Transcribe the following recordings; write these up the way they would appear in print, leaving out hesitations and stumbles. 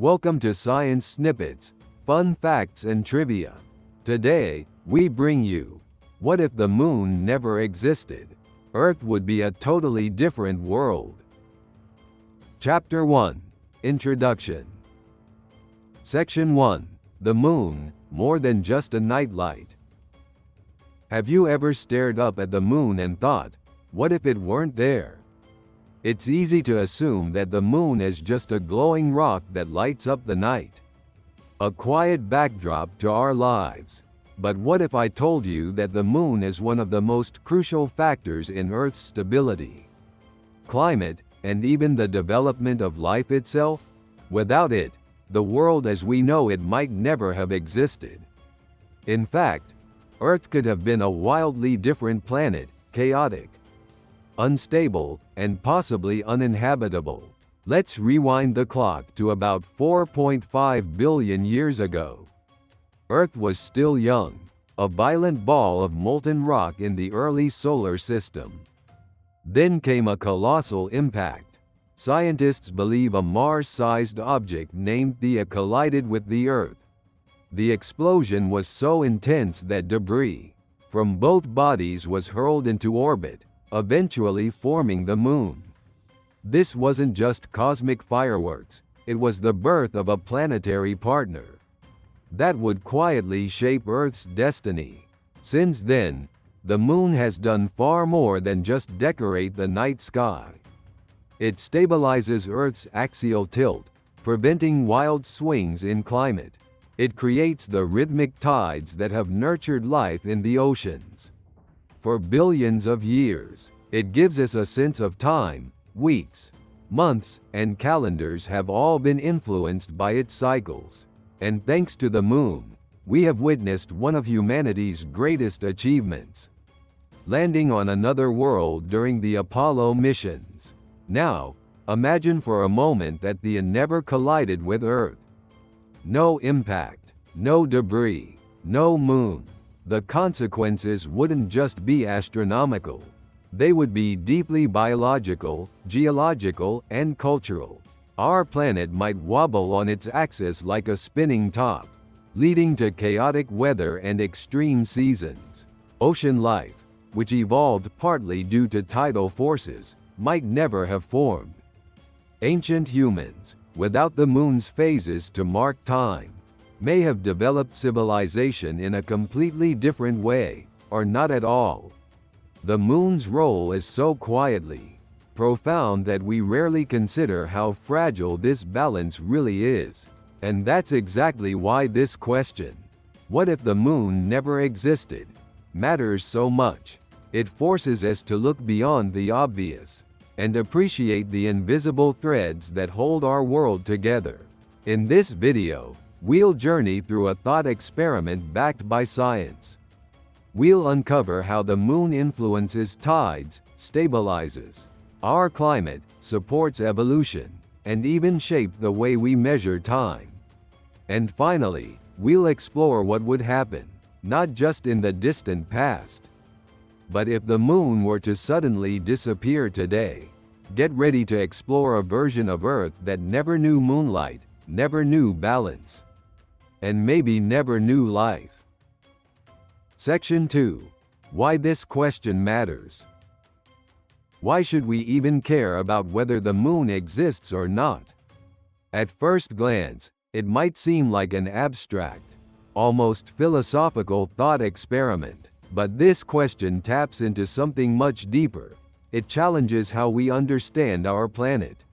Welcome to Science Snippets, Fun Facts and Trivia. Today, we bring you, what if the moon never existed? Earth would be a totally different world. Chapter 1, Introduction. Section 1, The Moon, more than just a nightlight. Have you ever stared up at the moon and thought, what if it weren't there? It's easy to assume that the moon is just a glowing rock that lights up the night. A quiet backdrop to our lives. But what if I told you that the moon is one of the most crucial factors in Earth's stability, climate, and even the development of life itself? Without it, the world as we know it might never have existed. In fact, Earth could have been a wildly different planet, chaotic, unstable, and possibly uninhabitable. Let's rewind the clock to about 4.5 billion years ago. Earth was still young, a violent ball of molten rock in the early solar system. Then came a colossal impact. Scientists believe a Mars-sized object named Theia collided with the Earth. The explosion was so intense that debris from both bodies was hurled into orbit, eventually forming the moon. This wasn't just cosmic fireworks, it was the birth of a planetary partner that would quietly shape Earth's destiny. Since then, the moon has done far more than just decorate the night sky. It stabilizes Earth's axial tilt, preventing wild swings in climate. It creates the rhythmic tides that have nurtured life in the oceans. For billions of years, it gives us a sense of time. Weeks, months, and calendars have all been influenced by its cycles. And thanks to the moon, we have witnessed one of humanity's greatest achievements: landing on another world during the Apollo missions. Now, imagine for a moment that Theia never collided with Earth. No impact, no debris, no moon. The consequences wouldn't just be astronomical. They would be deeply biological, geological, and cultural. Our planet might wobble on its axis like a spinning top, leading to chaotic weather and extreme seasons. Ocean life, which evolved partly due to tidal forces, might never have formed. Ancient humans, without the moon's phases to mark time, may have developed civilization in a completely different way, or not at all. The moon's role is so quietly profound that we rarely consider how fragile this balance really is. And that's exactly why this question, what if the moon never existed, matters so much. It forces us to look beyond the obvious and appreciate the invisible threads that hold our world together. In this video, we'll journey through a thought experiment backed by science. We'll uncover how the moon influences tides, stabilizes our climate, supports evolution, and even shapes the way we measure time. And finally, we'll explore what would happen, not just in the distant past, but if the moon were to suddenly disappear today. Get ready to explore a version of Earth that never knew moonlight, never knew balance, and maybe never knew life. Section 2. Why this question matters. Why should we even care about whether the moon exists or not? At first glance, it might seem like an abstract, almost philosophical thought experiment. But this question taps into something much deeper. It challenges how we understand our planet,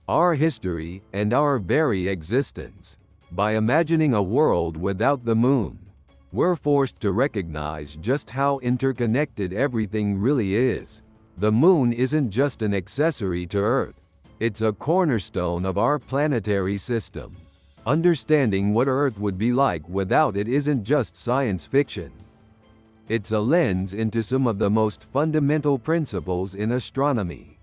our history, and our very existence. By imagining a world without the moon, we're forced to recognize just how interconnected everything really is. The moon isn't just an accessory to Earth. It's a cornerstone of our planetary system. Understanding what Earth would be like without it isn't just science fiction. It's a lens into some of the most fundamental principles in astronomy,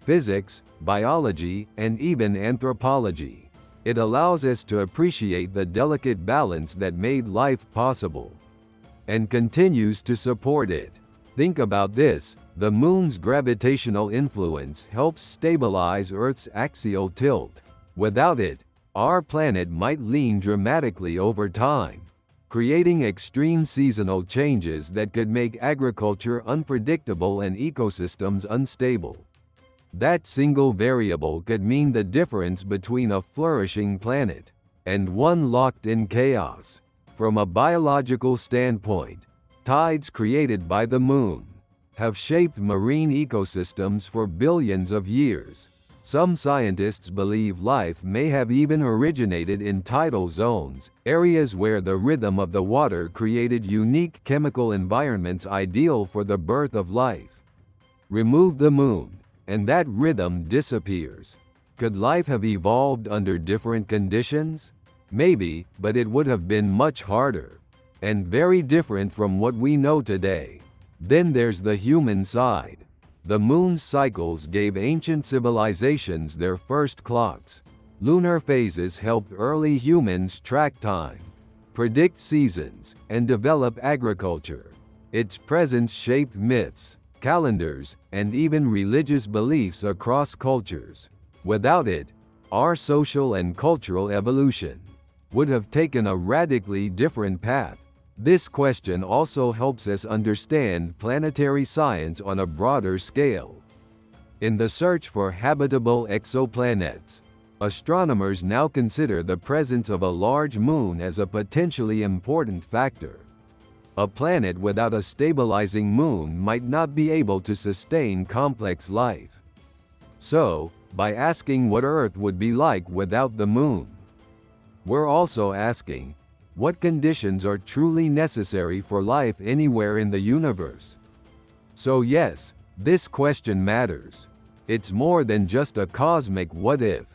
physics, biology, and even anthropology. It allows us to appreciate the delicate balance that made life possible and continues to support it. Think about this: the moon's gravitational influence helps stabilize Earth's axial tilt. Without it, our planet might lean dramatically over time, creating extreme seasonal changes that could make agriculture unpredictable and ecosystems unstable. That single variable could mean the difference between a flourishing planet and one locked in chaos. From a biological standpoint, tides created by the moon have shaped marine ecosystems for billions of years. Some scientists believe life may have even originated in tidal zones, areas where the rhythm of the water created unique chemical environments ideal for the birth of life. Remove the moon, and that rhythm disappears. Could life have evolved under different conditions? Maybe, but it would have been much harder, and very different from what we know today. Then there's the human side. The moon's cycles gave ancient civilizations their first clocks. Lunar phases helped early humans track time, predict seasons, and develop agriculture. Its presence shaped myths, calendars, and even religious beliefs across cultures. Without it, our social and cultural evolution would have taken a radically different path. This question also helps us understand planetary science on a broader scale. In the search for habitable exoplanets, astronomers now consider the presence of a large moon as a potentially important factor. A planet without a stabilizing moon might not be able to sustain complex life. So, by asking what Earth would be like without the moon, we're also asking, what conditions are truly necessary for life anywhere in the universe? So yes, this question matters. It's more than just a cosmic what if.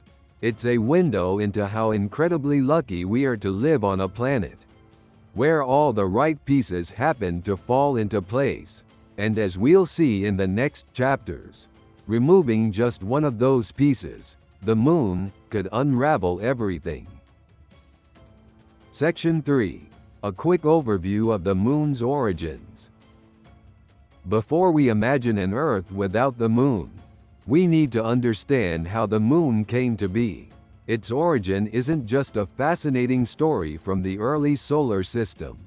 It's a window into how incredibly lucky we are to live on a planet where all the right pieces happen to fall into place. And as we'll see in the next chapters, removing just one of those pieces, the moon, could unravel everything. Section 3. A quick overview of the moon's origins. Before we imagine an Earth without the moon, we need to understand how the moon came to be. Its origin isn't just a fascinating story from the early solar system.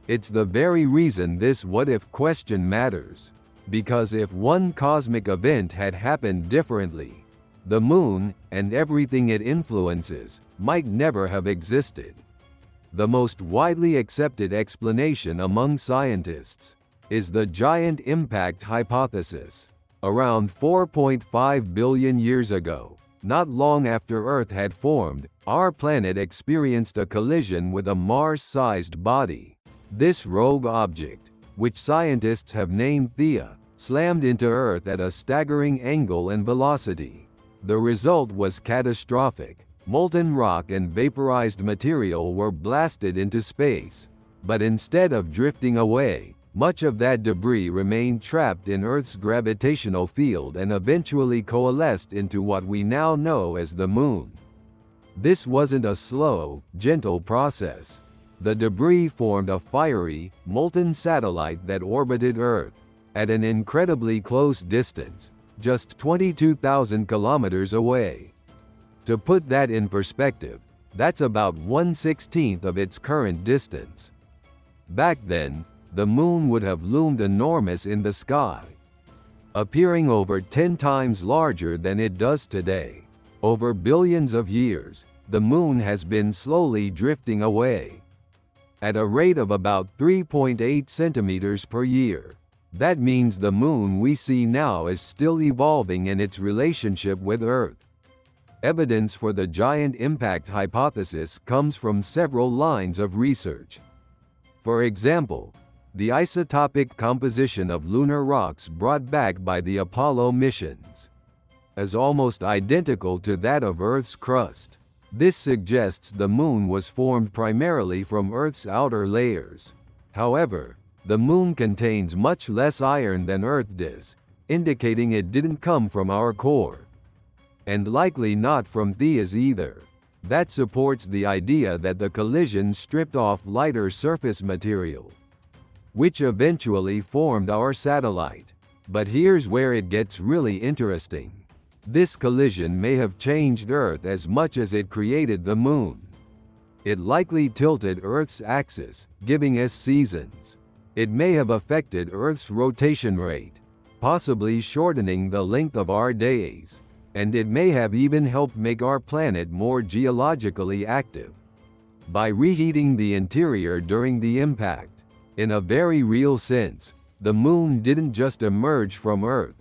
It's the very reason this what-if question matters. Because if one cosmic event had happened differently, the moon, and everything it influences, might never have existed. The most widely accepted explanation among scientists is the giant impact hypothesis. Around 4.5 billion years ago, not long after Earth had formed, our planet experienced a collision with a Mars-sized body. This rogue object, which scientists have named Theia, slammed into Earth at a staggering angle and velocity. The result was catastrophic. Molten rock and vaporized material were blasted into space. But instead of drifting away, much of that debris remained trapped in Earth's gravitational field and eventually coalesced into what we now know as the moon. This wasn't a slow, gentle process. The debris formed a fiery, molten satellite that orbited Earth at an incredibly close distance, just 22,000 kilometers away. To put that in perspective, that's about 1/16 of its current distance. Back then, the moon would have loomed enormous in the sky, appearing over 10 times larger than it does today. Over billions of years, the moon has been slowly drifting away at a rate of about 3.8 centimeters per year. That means the moon we see now is still evolving in its relationship with Earth. Evidence for the giant impact hypothesis comes from several lines of research. For example, the isotopic composition of lunar rocks brought back by the Apollo missions is almost identical to that of Earth's crust. This suggests the moon was formed primarily from Earth's outer layers. However, the moon contains much less iron than Earth does, indicating it didn't come from our core. And likely not from Theia's either. That supports the idea that the collision stripped off lighter surface material, which eventually formed our satellite. But here's where it gets really interesting. This collision may have changed Earth as much as it created the Moon. It likely tilted Earth's axis, giving us seasons. It may have affected Earth's rotation rate, possibly shortening the length of our days, and it may have even helped make our planet more geologically active. By reheating the interior during the impact, in a very real sense, the Moon didn't just emerge from Earth.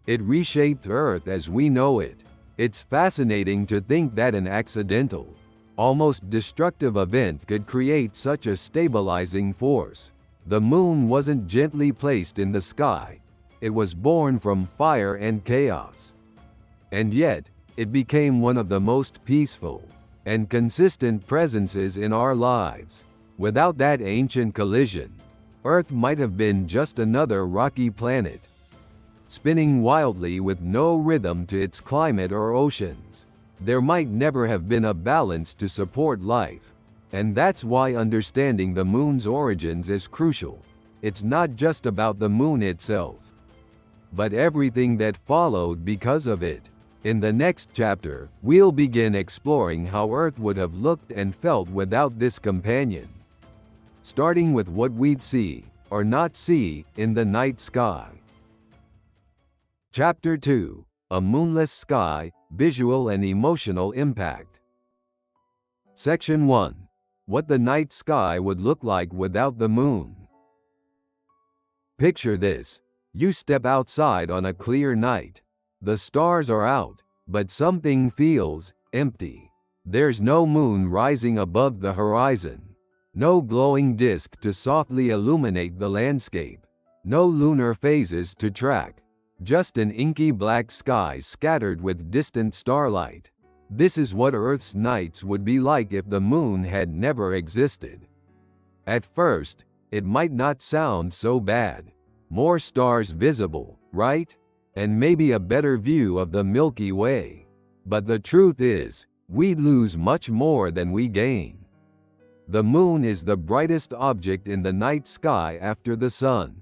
It reshaped Earth as we know it. It's fascinating to think that an accidental, almost destructive event could create such a stabilizing force. The Moon wasn't gently placed in the sky. It was born from fire and chaos. And yet, it became one of the most peaceful and consistent presences in our lives. Without that ancient collision, Earth might have been just another rocky planet, spinning wildly with no rhythm to its climate or oceans. There might never have been a balance to support life. And that's why understanding the Moon's origins is crucial. It's not just about the Moon itself, but everything that followed because of it. In the next chapter, we'll begin exploring how Earth would have looked and felt without this companion, starting with what we'd see, or not see, in the night sky. Chapter 2: A Moonless Sky, Visual and Emotional Impact. Section 1: What the night sky would look like without the Moon. Picture this. You step outside on a clear night. The stars are out, but something feels empty. There's no moon rising above the horizon, no glowing disk to softly illuminate the landscape, no lunar phases to track, just an inky black sky scattered with distant starlight. This is what Earth's nights would be like if the Moon had never existed. At first, it might not sound so bad. More stars visible, right? And maybe a better view of the Milky Way. But the truth is, we'd lose much more than we gain. The Moon is the brightest object in the night sky after the Sun.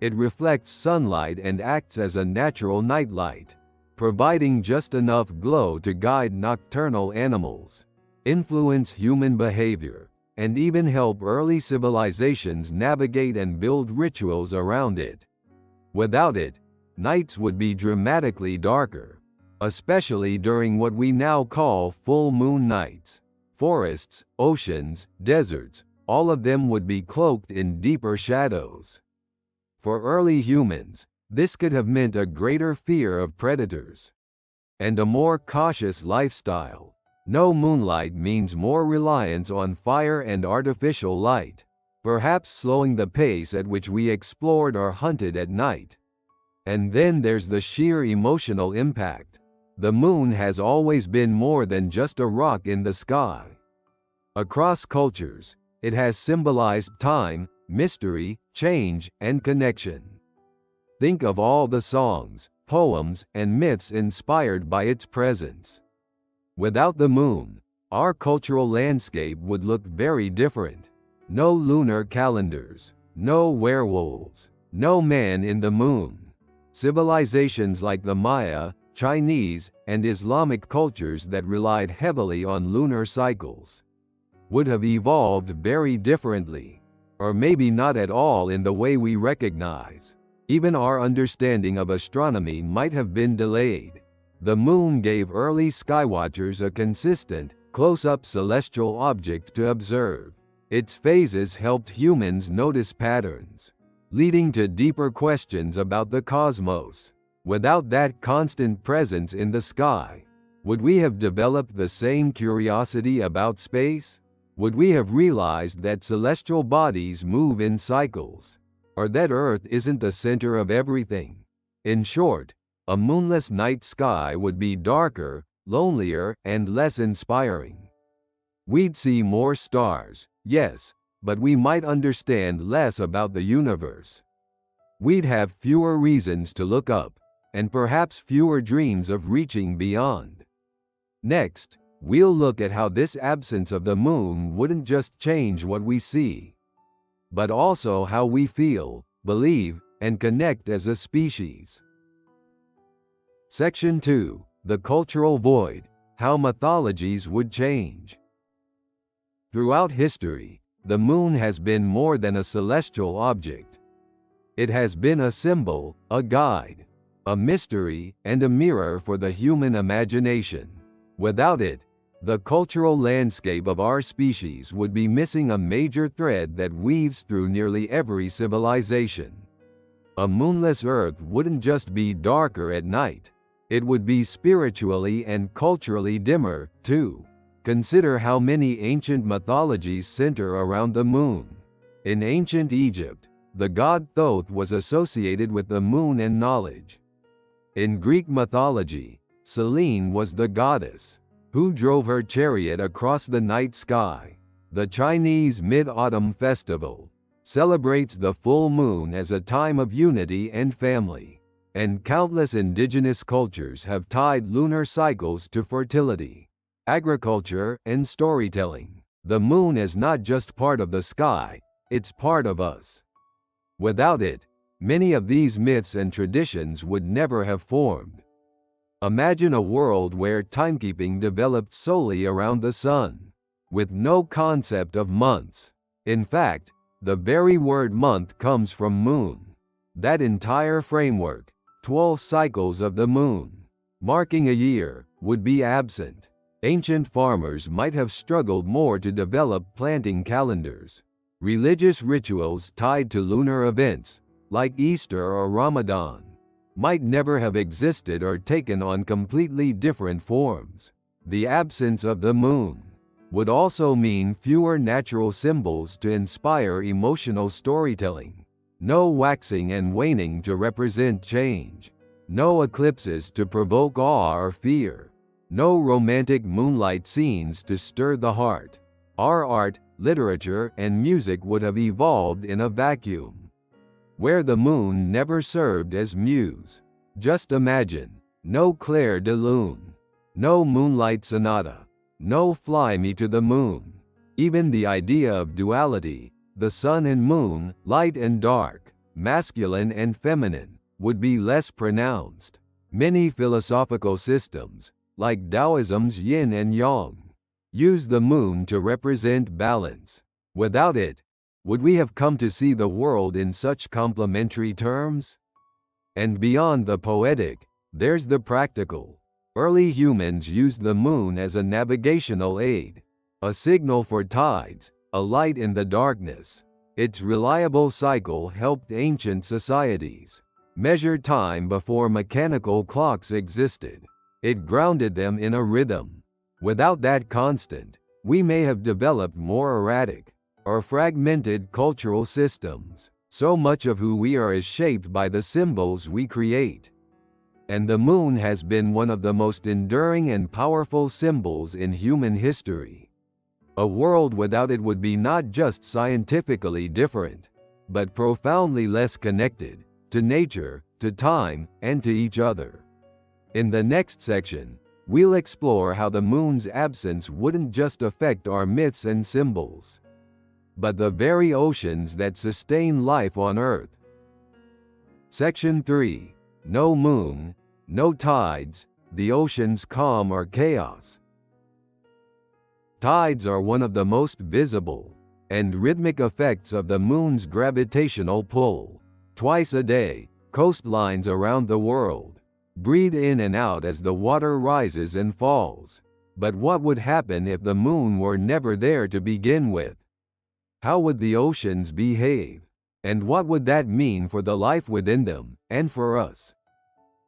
It reflects sunlight and acts as a natural nightlight, providing just enough glow to guide nocturnal animals, influence human behavior, and even help early civilizations navigate and build rituals around it. Without it, nights would be dramatically darker, especially during what we now call full moon nights. Forests, oceans, deserts, all of them would be cloaked in deeper shadows. For early humans, this could have meant a greater fear of predators and a more cautious lifestyle. No moonlight means more reliance on fire and artificial light, perhaps slowing the pace at which we explored or hunted at night. And then there's the sheer emotional impact. The Moon has always been more than just a rock in the sky. Across cultures, it has symbolized time, mystery, change, and connection. Think of all the songs, poems, and myths inspired by its presence. Without the Moon, our cultural landscape would look very different. No lunar calendars, no werewolves, no man in the moon. Civilizations like the Maya, Chinese, and Islamic cultures that relied heavily on lunar cycles would have evolved very differently, or maybe not at all in the way we recognize. Even our understanding of astronomy might have been delayed. The Moon gave early skywatchers a consistent, close-up celestial object to observe. Its phases helped humans notice patterns, leading to deeper questions about the cosmos. Without that constant presence in the sky, would we have developed the same curiosity about space? Would we have realized that celestial bodies move in cycles, or that Earth isn't the center of everything? In short, a moonless night sky would be darker, lonelier, and less inspiring. We'd see more stars, yes, but we might understand less about the universe. We'd have fewer reasons to look up, and perhaps fewer dreams of reaching beyond. Next, we'll look at how this absence of the Moon wouldn't just change what we see, but also how we feel, believe, and connect as a species. Section 2. The cultural void. How mythologies would change. Throughout history, the moon has been more than a celestial object. It has been a symbol, a guide, a mystery, and a mirror for the human imagination. Without it, the cultural landscape of our species would be missing a major thread that weaves through nearly every civilization. A moonless Earth wouldn't just be darker at night. It would be spiritually and culturally dimmer, too. Consider how many ancient mythologies center around the moon. In ancient Egypt, the god Thoth was associated with the moon and knowledge. In Greek mythology, Selene was the goddess who drove her chariot across the night sky. The Chinese Mid-Autumn Festival celebrates the full moon as a time of unity and family, and countless indigenous cultures have tied lunar cycles to fertility, agriculture, and storytelling. The moon is not just part of the sky, it's part of us. Without it, many of these myths and traditions would never have formed. Imagine a world where timekeeping developed solely around the sun, with no concept of months. In fact, the very word month comes from moon. That entire framework, 12 cycles of the moon, marking a year, would be absent. Ancient farmers might have struggled more to develop planting calendars. Religious rituals tied to lunar events, like Easter or Ramadan, might never have existed or taken on completely different forms. The absence of the moon would also mean fewer natural symbols to inspire emotional storytelling. No waxing and waning to represent change. No eclipses to provoke awe or fear. No romantic moonlight scenes to stir the heart. Our art, literature, and music would have evolved in a vacuum, where the moon never served as muse. Just imagine, no Clair de Lune, no Moonlight Sonata, no Fly Me to the Moon. Even the idea of duality, the sun and moon, light and dark, masculine and feminine, would be less pronounced. Many philosophical systems, like Taoism's yin and yang, use the moon to represent balance. Without it, would we have come to see the world in such complementary terms? And beyond the poetic, there's the practical. Early humans used the moon as a navigational aid, a signal for tides, a light in the darkness. Its reliable cycle helped ancient societies measure time before mechanical clocks existed. It grounded them in a rhythm. Without that constant, we may have developed more erratic or fragmented cultural systems. So much of who we are is shaped by the symbols we create. And the moon has been one of the most enduring and powerful symbols in human history. A world without it would be not just scientifically different, but profoundly less connected to nature, to time, and to each other. In the next section, we'll explore how the moon's absence wouldn't just affect our myths and symbols, but the very oceans that sustain life on Earth. Section 3. No moon, no tides, the ocean's calm or chaos. Tides are one of the most visible and rhythmic effects of the moon's gravitational pull. Twice a day, coastlines around the world breathe in and out as the water rises and falls. But what would happen if the moon were never there to begin with? How would the oceans behave? And what would that mean for the life within them, and for us?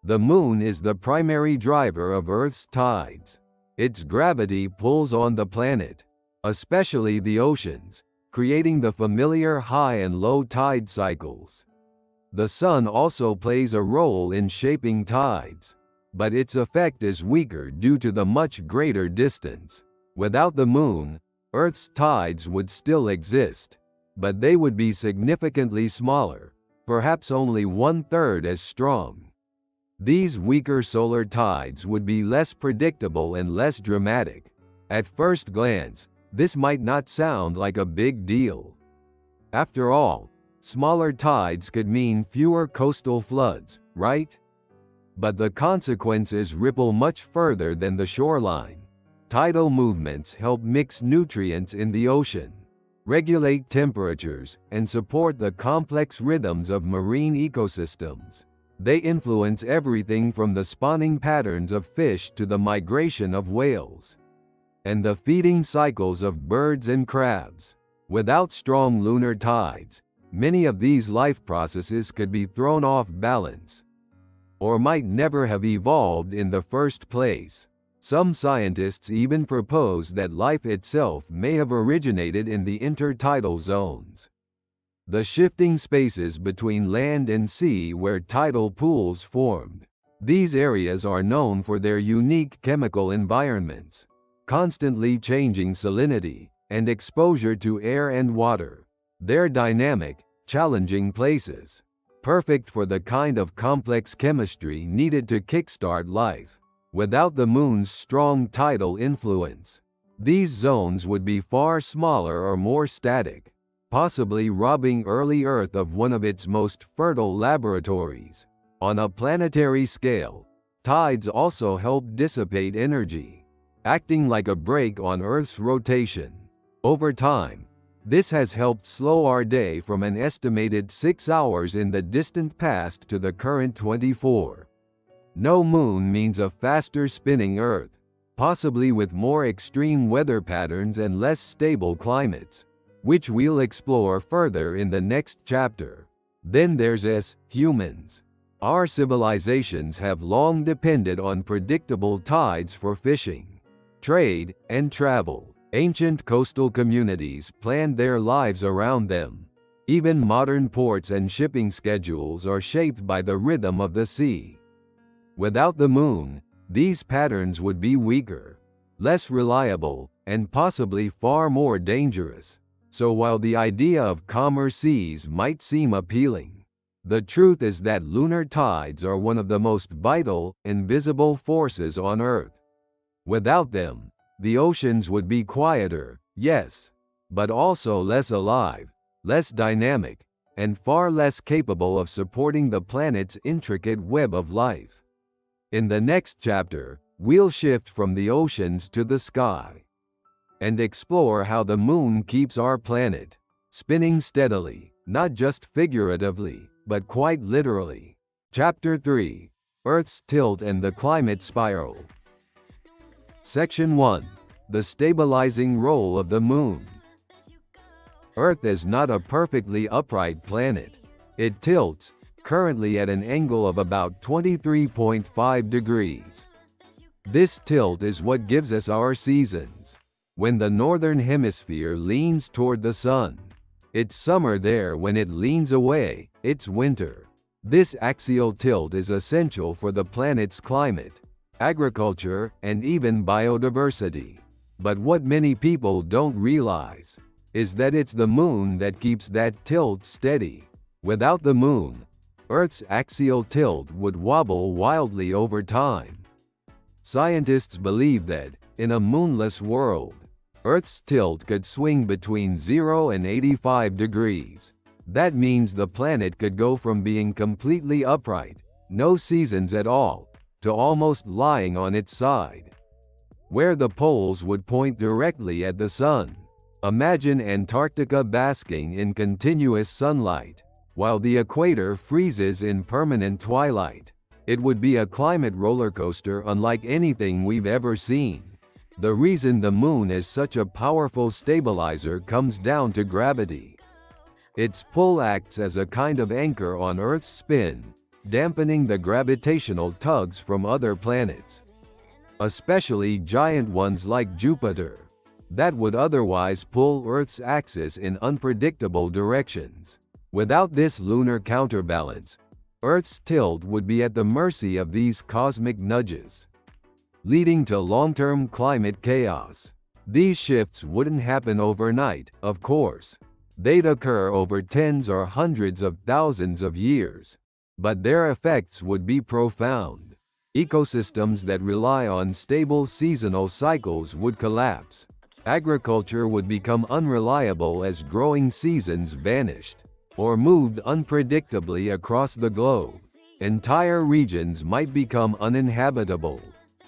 The moon is the primary driver of Earth's tides. Its gravity pulls on the planet, especially the oceans, creating the familiar high and low tide cycles. The sun also plays a role in shaping tides, but its effect is weaker due to the much greater distance. Without the moon, Earth's tides would still exist, but they would be significantly smaller, perhaps only 1/3 as strong. These weaker solar tides would be less predictable and less dramatic. At first glance, this might not sound like a big deal. After all, smaller tides could mean fewer coastal floods, right? But the consequences ripple much further than the shoreline. Tidal movements help mix nutrients in the ocean, regulate temperatures, and support the complex rhythms of marine ecosystems. They influence everything from the spawning patterns of fish to the migration of whales, and the feeding cycles of birds and crabs. Without strong lunar tides, many of these life processes could be thrown off balance, or might never have evolved in the first place. Some scientists even propose that life itself may have originated in the intertidal zones, the shifting spaces between land and sea where tidal pools formed. These areas are known for their unique chemical environments, constantly changing salinity, and exposure to air and water. They're dynamic, challenging places, perfect for the kind of complex chemistry needed to kickstart life. Without the moon's strong tidal influence, these zones would be far smaller or more static, possibly robbing early Earth of one of its most fertile laboratories. On a planetary scale, tides also help dissipate energy, acting like a brake on Earth's rotation. Over time, this has helped slow our day from an estimated 6 hours in the distant past to the current 24. No moon means a faster spinning Earth, possibly with more extreme weather patterns and less stable climates, which we'll explore further in the next chapter. Then there's us, humans. Our civilizations have long depended on predictable tides for fishing, trade, and travel. Ancient coastal communities planned their lives around them. Even modern ports and shipping schedules are shaped by the rhythm of the sea. Without the moon, these patterns would be weaker, less reliable, and possibly far more dangerous. So while the idea of calmer seas might seem appealing, the truth is that lunar tides are one of the most vital, invisible forces on Earth. Without them, the oceans would be quieter, yes, but also less alive, less dynamic, and far less capable of supporting the planet's intricate web of life. In the next chapter, we'll shift from the oceans to the sky and explore how the moon keeps our planet spinning steadily, not just figuratively, but quite literally. Chapter 3: Earth's Tilt and the Climate Spiral. Section 1: The Stabilizing Role of the Moon. Earth is not a perfectly upright planet. It tilts, currently at an angle of about 23.5 degrees. This tilt is what gives us our seasons. When the northern hemisphere leans toward the sun, it's summer there. When it leans away, it's winter. This axial tilt is essential for the planet's climate, agriculture, and even biodiversity. But what many people don't realize is that it's the moon that keeps that tilt steady. Without the moon, Earth's axial tilt would wobble wildly over time. Scientists believe that, in a moonless world, Earth's tilt could swing between 0 and 85 degrees. That means the planet could go from being completely upright, no seasons at all, to almost lying on its side, where the poles would point directly at the sun. Imagine Antarctica basking in continuous sunlight, while the equator freezes in permanent twilight. It would be a climate roller coaster unlike anything we've ever seen. The reason the moon is such a powerful stabilizer comes down to gravity. Its pull acts as a kind of anchor on Earth's spin, dampening the gravitational tugs from other planets, especially giant ones like Jupiter, that would otherwise pull Earth's axis in unpredictable directions. Without this lunar counterbalance, Earth's tilt would be at the mercy of these cosmic nudges, leading to long-term climate chaos. These shifts wouldn't happen overnight, of course. They'd occur over tens or hundreds of thousands of years, but their effects would be profound. Ecosystems that rely on stable seasonal cycles would collapse. Agriculture would become unreliable as growing seasons vanished or moved unpredictably across the globe. Entire regions might become uninhabitable,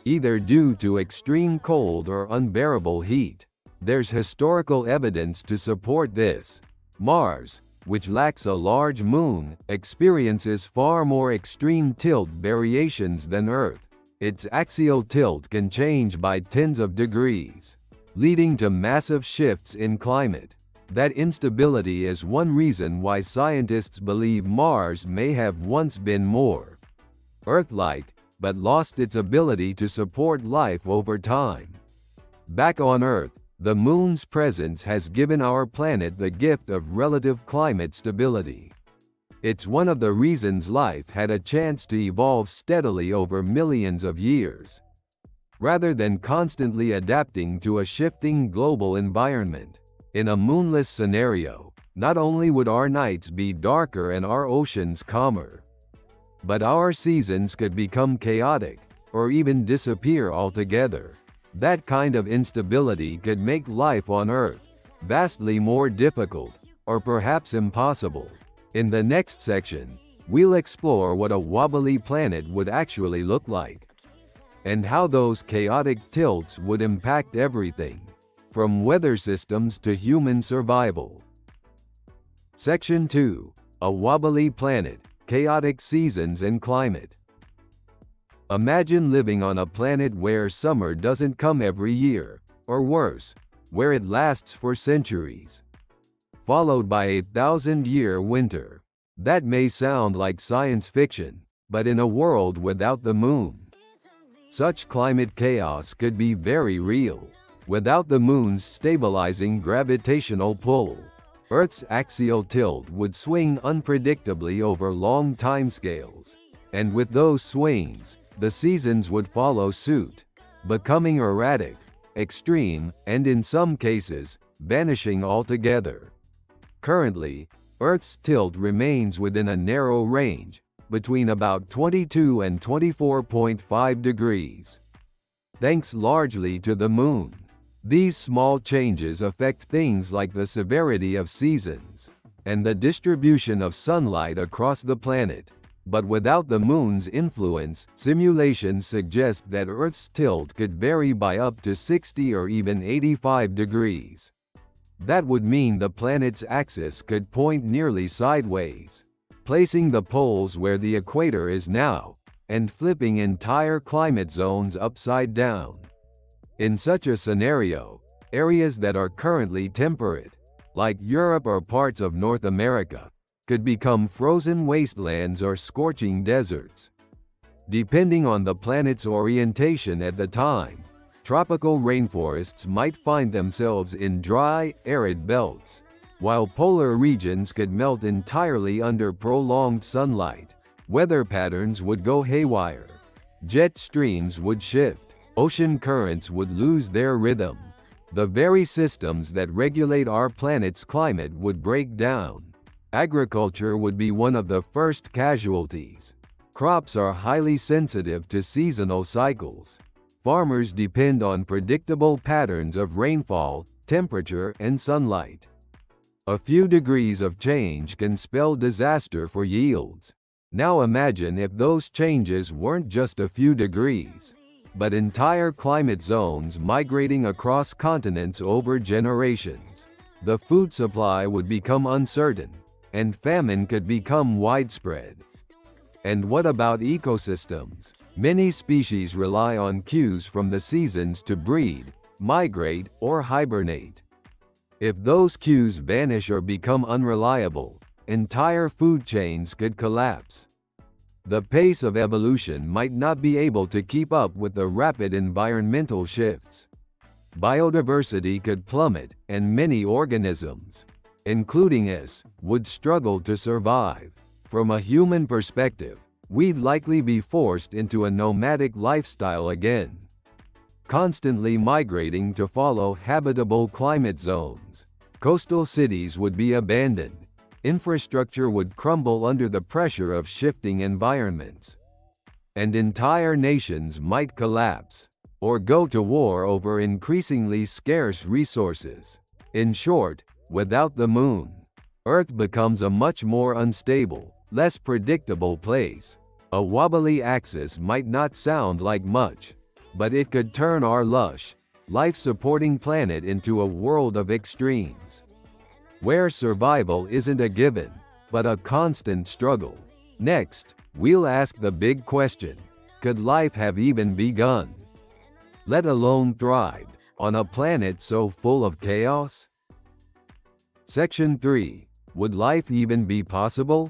either due to extreme cold or unbearable heat. There's historical evidence to support this. Mars, which lacks a large moon, experiences far more extreme tilt variations than Earth. Its axial tilt can change by tens of degrees, leading to massive shifts in climate. That instability is one reason why scientists believe Mars may have once been more Earth-like, but lost its ability to support life over time. Back on Earth, the Moon's presence has given our planet the gift of relative climate stability. It's one of the reasons life had a chance to evolve steadily over millions of years, rather than constantly adapting to a shifting global environment. In a moonless scenario, not only would our nights be darker and our oceans calmer, but our seasons could become chaotic, or even disappear altogether. That kind of instability could make life on Earth vastly more difficult, or perhaps impossible. In the next section, we'll explore what a wobbly planet would actually look like, and how those chaotic tilts would impact everything, from weather systems to human survival. Section 2. A wobbly planet, chaotic seasons and climate. Imagine living on a planet where summer doesn't come every year, or worse, where it lasts for centuries, followed by a 1,000-year winter. That may sound like science fiction, but in a world without the moon, such climate chaos could be very real. Without the moon's stabilizing gravitational pull, Earth's axial tilt would swing unpredictably over long timescales. And with those swings, the seasons would follow suit, becoming erratic, extreme, and in some cases, vanishing altogether. Currently, Earth's tilt remains within a narrow range, between about 22 and 24.5 degrees, thanks largely to the moon. These small changes affect things like the severity of seasons and the distribution of sunlight across the planet. But without the moon's influence, simulations suggest that Earth's tilt could vary by up to 60 or even 85 degrees. That would mean the planet's axis could point nearly sideways, placing the poles where the equator is now, and flipping entire climate zones upside down. In such a scenario, areas that are currently temperate, like Europe or parts of North America, could become frozen wastelands or scorching deserts. Depending on the planet's orientation at the time, tropical rainforests might find themselves in dry, arid belts, while polar regions could melt entirely under prolonged sunlight. Weather patterns would go haywire. Jet streams would shift. Ocean currents would lose their rhythm. The very systems that regulate our planet's climate would break down. Agriculture would be one of the first casualties. Crops are highly sensitive to seasonal cycles. Farmers depend on predictable patterns of rainfall, temperature, and sunlight. A few degrees of change can spell disaster for yields. Now imagine if those changes weren't just a few degrees, but entire climate zones migrating across continents over generations. The food supply would become uncertain, and famine could become widespread. And what about ecosystems? Many species rely on cues from the seasons to breed, migrate, or hibernate. If those cues vanish or become unreliable, entire food chains could collapse. The pace of evolution might not be able to keep up with the rapid environmental shifts. Biodiversity could plummet, and many organisms, including us, would struggle to survive. From a human perspective, we'd likely be forced into a nomadic lifestyle again, constantly migrating to follow habitable climate zones. Coastal cities would be abandoned. Infrastructure would crumble under the pressure of shifting environments, and entire nations might collapse or go to war over increasingly scarce resources. In short, without the moon, Earth becomes a much more unstable, less predictable place. A wobbly axis might not sound like much, but it could turn our lush, life-supporting planet into a world of extremes, where survival isn't a given, but a constant struggle. Next, we'll ask the big question: could life have even begun, let alone thrived, on a planet so full of chaos? Section 3. Would life even be possible?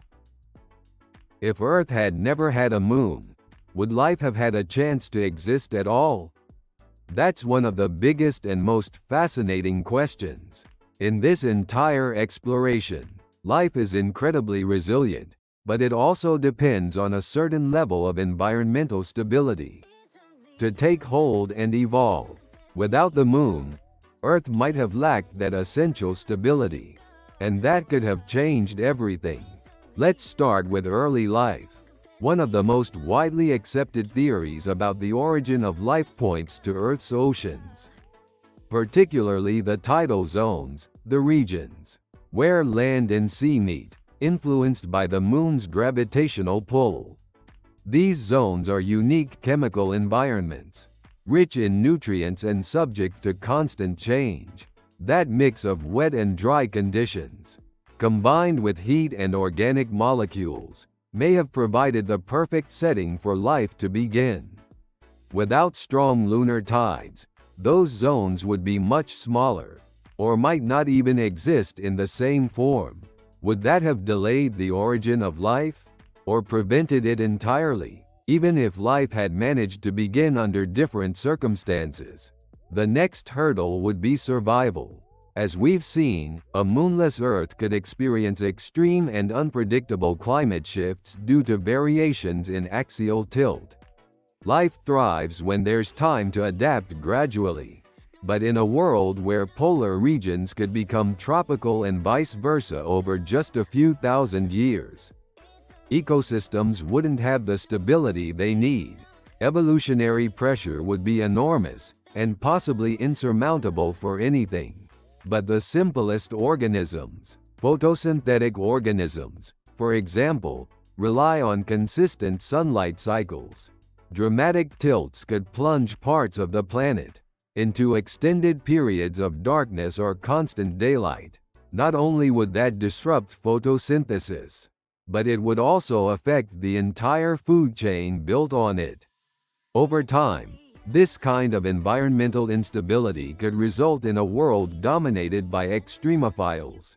If Earth had never had a moon, would life have had a chance to exist at all? That's one of the biggest and most fascinating questions. In this entire exploration, life is incredibly resilient, but it also depends on a certain level of environmental stability to take hold and evolve. Without the moon, Earth might have lacked that essential stability, and that could have changed everything. Let's start with early life. One of the most widely accepted theories about the origin of life points to Earth's oceans, particularly the tidal zones, the regions where land and sea meet, influenced by the moon's gravitational pull. These zones are unique chemical environments, rich in nutrients and subject to constant change. That mix of wet and dry conditions, combined with heat and organic molecules, may have provided the perfect setting for life to begin. Without strong lunar tides, those zones would be much smaller, or might not even exist in the same form. Would that have delayed the origin of life, or prevented it entirely? Even if life had managed to begin under different circumstances, the next hurdle would be survival. As we've seen, a moonless Earth could experience extreme and unpredictable climate shifts due to variations in axial tilt. Life thrives when there's time to adapt gradually. But in a world where polar regions could become tropical and vice versa over just a few thousand years, ecosystems wouldn't have the stability they need. Evolutionary pressure would be enormous, and possibly insurmountable for anything but the simplest organisms. Photosynthetic organisms, for example, rely on consistent sunlight cycles. Dramatic tilts could plunge parts of the planet into extended periods of darkness or constant daylight. Not only would that disrupt photosynthesis, but it would also affect the entire food chain built on it. Over time, this kind of environmental instability could result in a world dominated by extremophiles,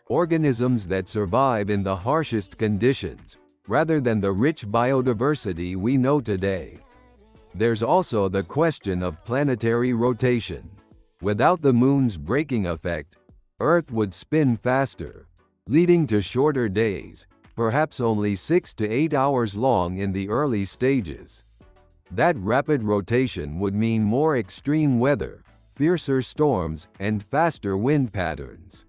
organisms that survive in the harshest conditions, rather than the rich biodiversity we know today. There's also the question of planetary rotation. Without the moon's braking effect, Earth would spin faster, leading to shorter days, perhaps only 6 to 8 hours long in the early stages. That rapid rotation would mean more extreme weather, fiercer storms, and faster wind patterns,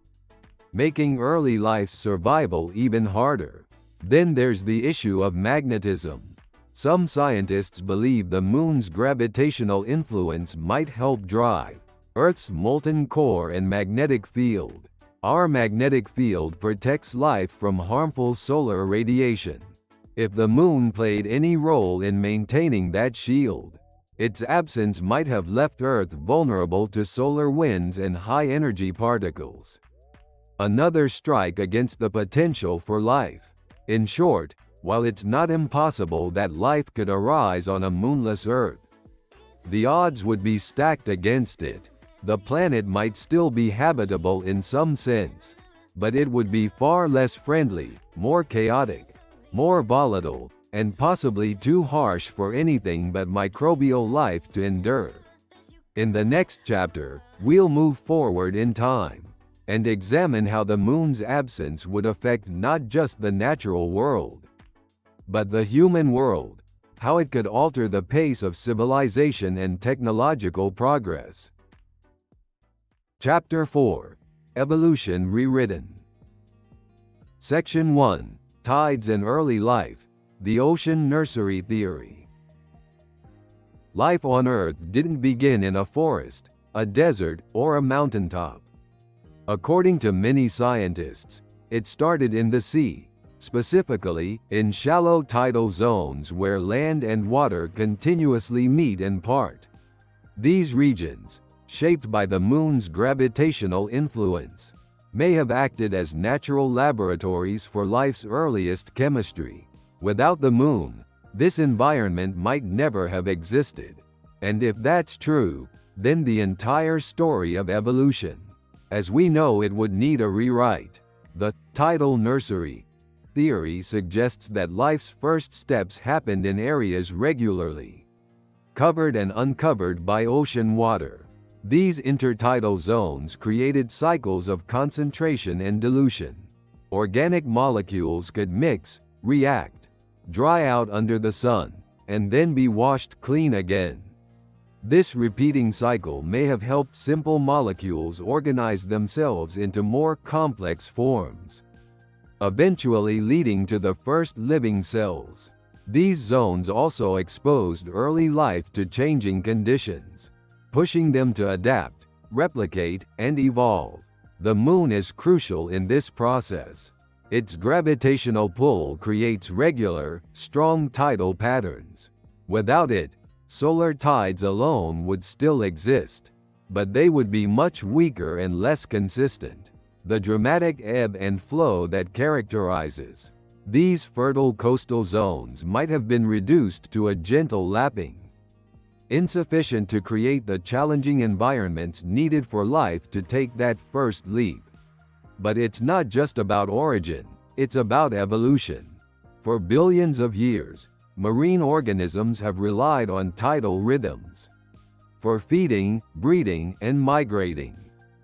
making early life's survival even harder. Then there's the issue of magnetism. Some scientists believe the moon's gravitational influence might help drive Earth's molten core and magnetic field. Our magnetic field protects life from harmful solar radiation. If the moon played any role in maintaining that shield, its absence might have left Earth vulnerable to solar winds and high-energy particles. Another strike against the potential for life. In short, while it's not impossible that life could arise on a moonless Earth, the odds would be stacked against it. The planet might still be habitable in some sense, but it would be far less friendly, more chaotic, more volatile, and possibly too harsh for anything but microbial life to endure. In the next chapter, we'll move forward in time and examine how the moon's absence would affect not just the natural world, but the human world, how it could alter the pace of civilization and technological progress. Chapter 4. Evolution Rewritten. Section 1. Tides and Early Life, the Ocean Nursery Theory. Life on Earth didn't begin in a forest, a desert, or a mountaintop. According to many scientists, it started in the sea, specifically in shallow tidal zones where land and water continuously meet and part. These regions, shaped by the moon's gravitational influence, may have acted as natural laboratories for life's earliest chemistry. Without the moon, this environment might never have existed. And if that's true, then the entire story of evolution, as we know it, would need a rewrite. The tidal nursery theory suggests that life's first steps happened in areas regularly covered and uncovered by ocean water. These intertidal zones created cycles of concentration and dilution. Organic molecules could mix, react, dry out under the sun, and then be washed clean again. This repeating cycle may have helped simple molecules organize themselves into more complex forms, eventually leading to the first living cells. These zones also exposed early life to changing conditions, pushing them to adapt, replicate, and evolve. The moon is crucial in this process. Its gravitational pull creates regular, strong tidal patterns. Without it, solar tides alone would still exist, but they would be much weaker and less consistent. The dramatic ebb and flow that characterizes these fertile coastal zones might have been reduced to a gentle lapping, insufficient to create the challenging environments needed for life to take that first leap. But it's not just about origin, it's about evolution. For billions of years, marine organisms have relied on tidal rhythms for feeding, breeding, and migrating.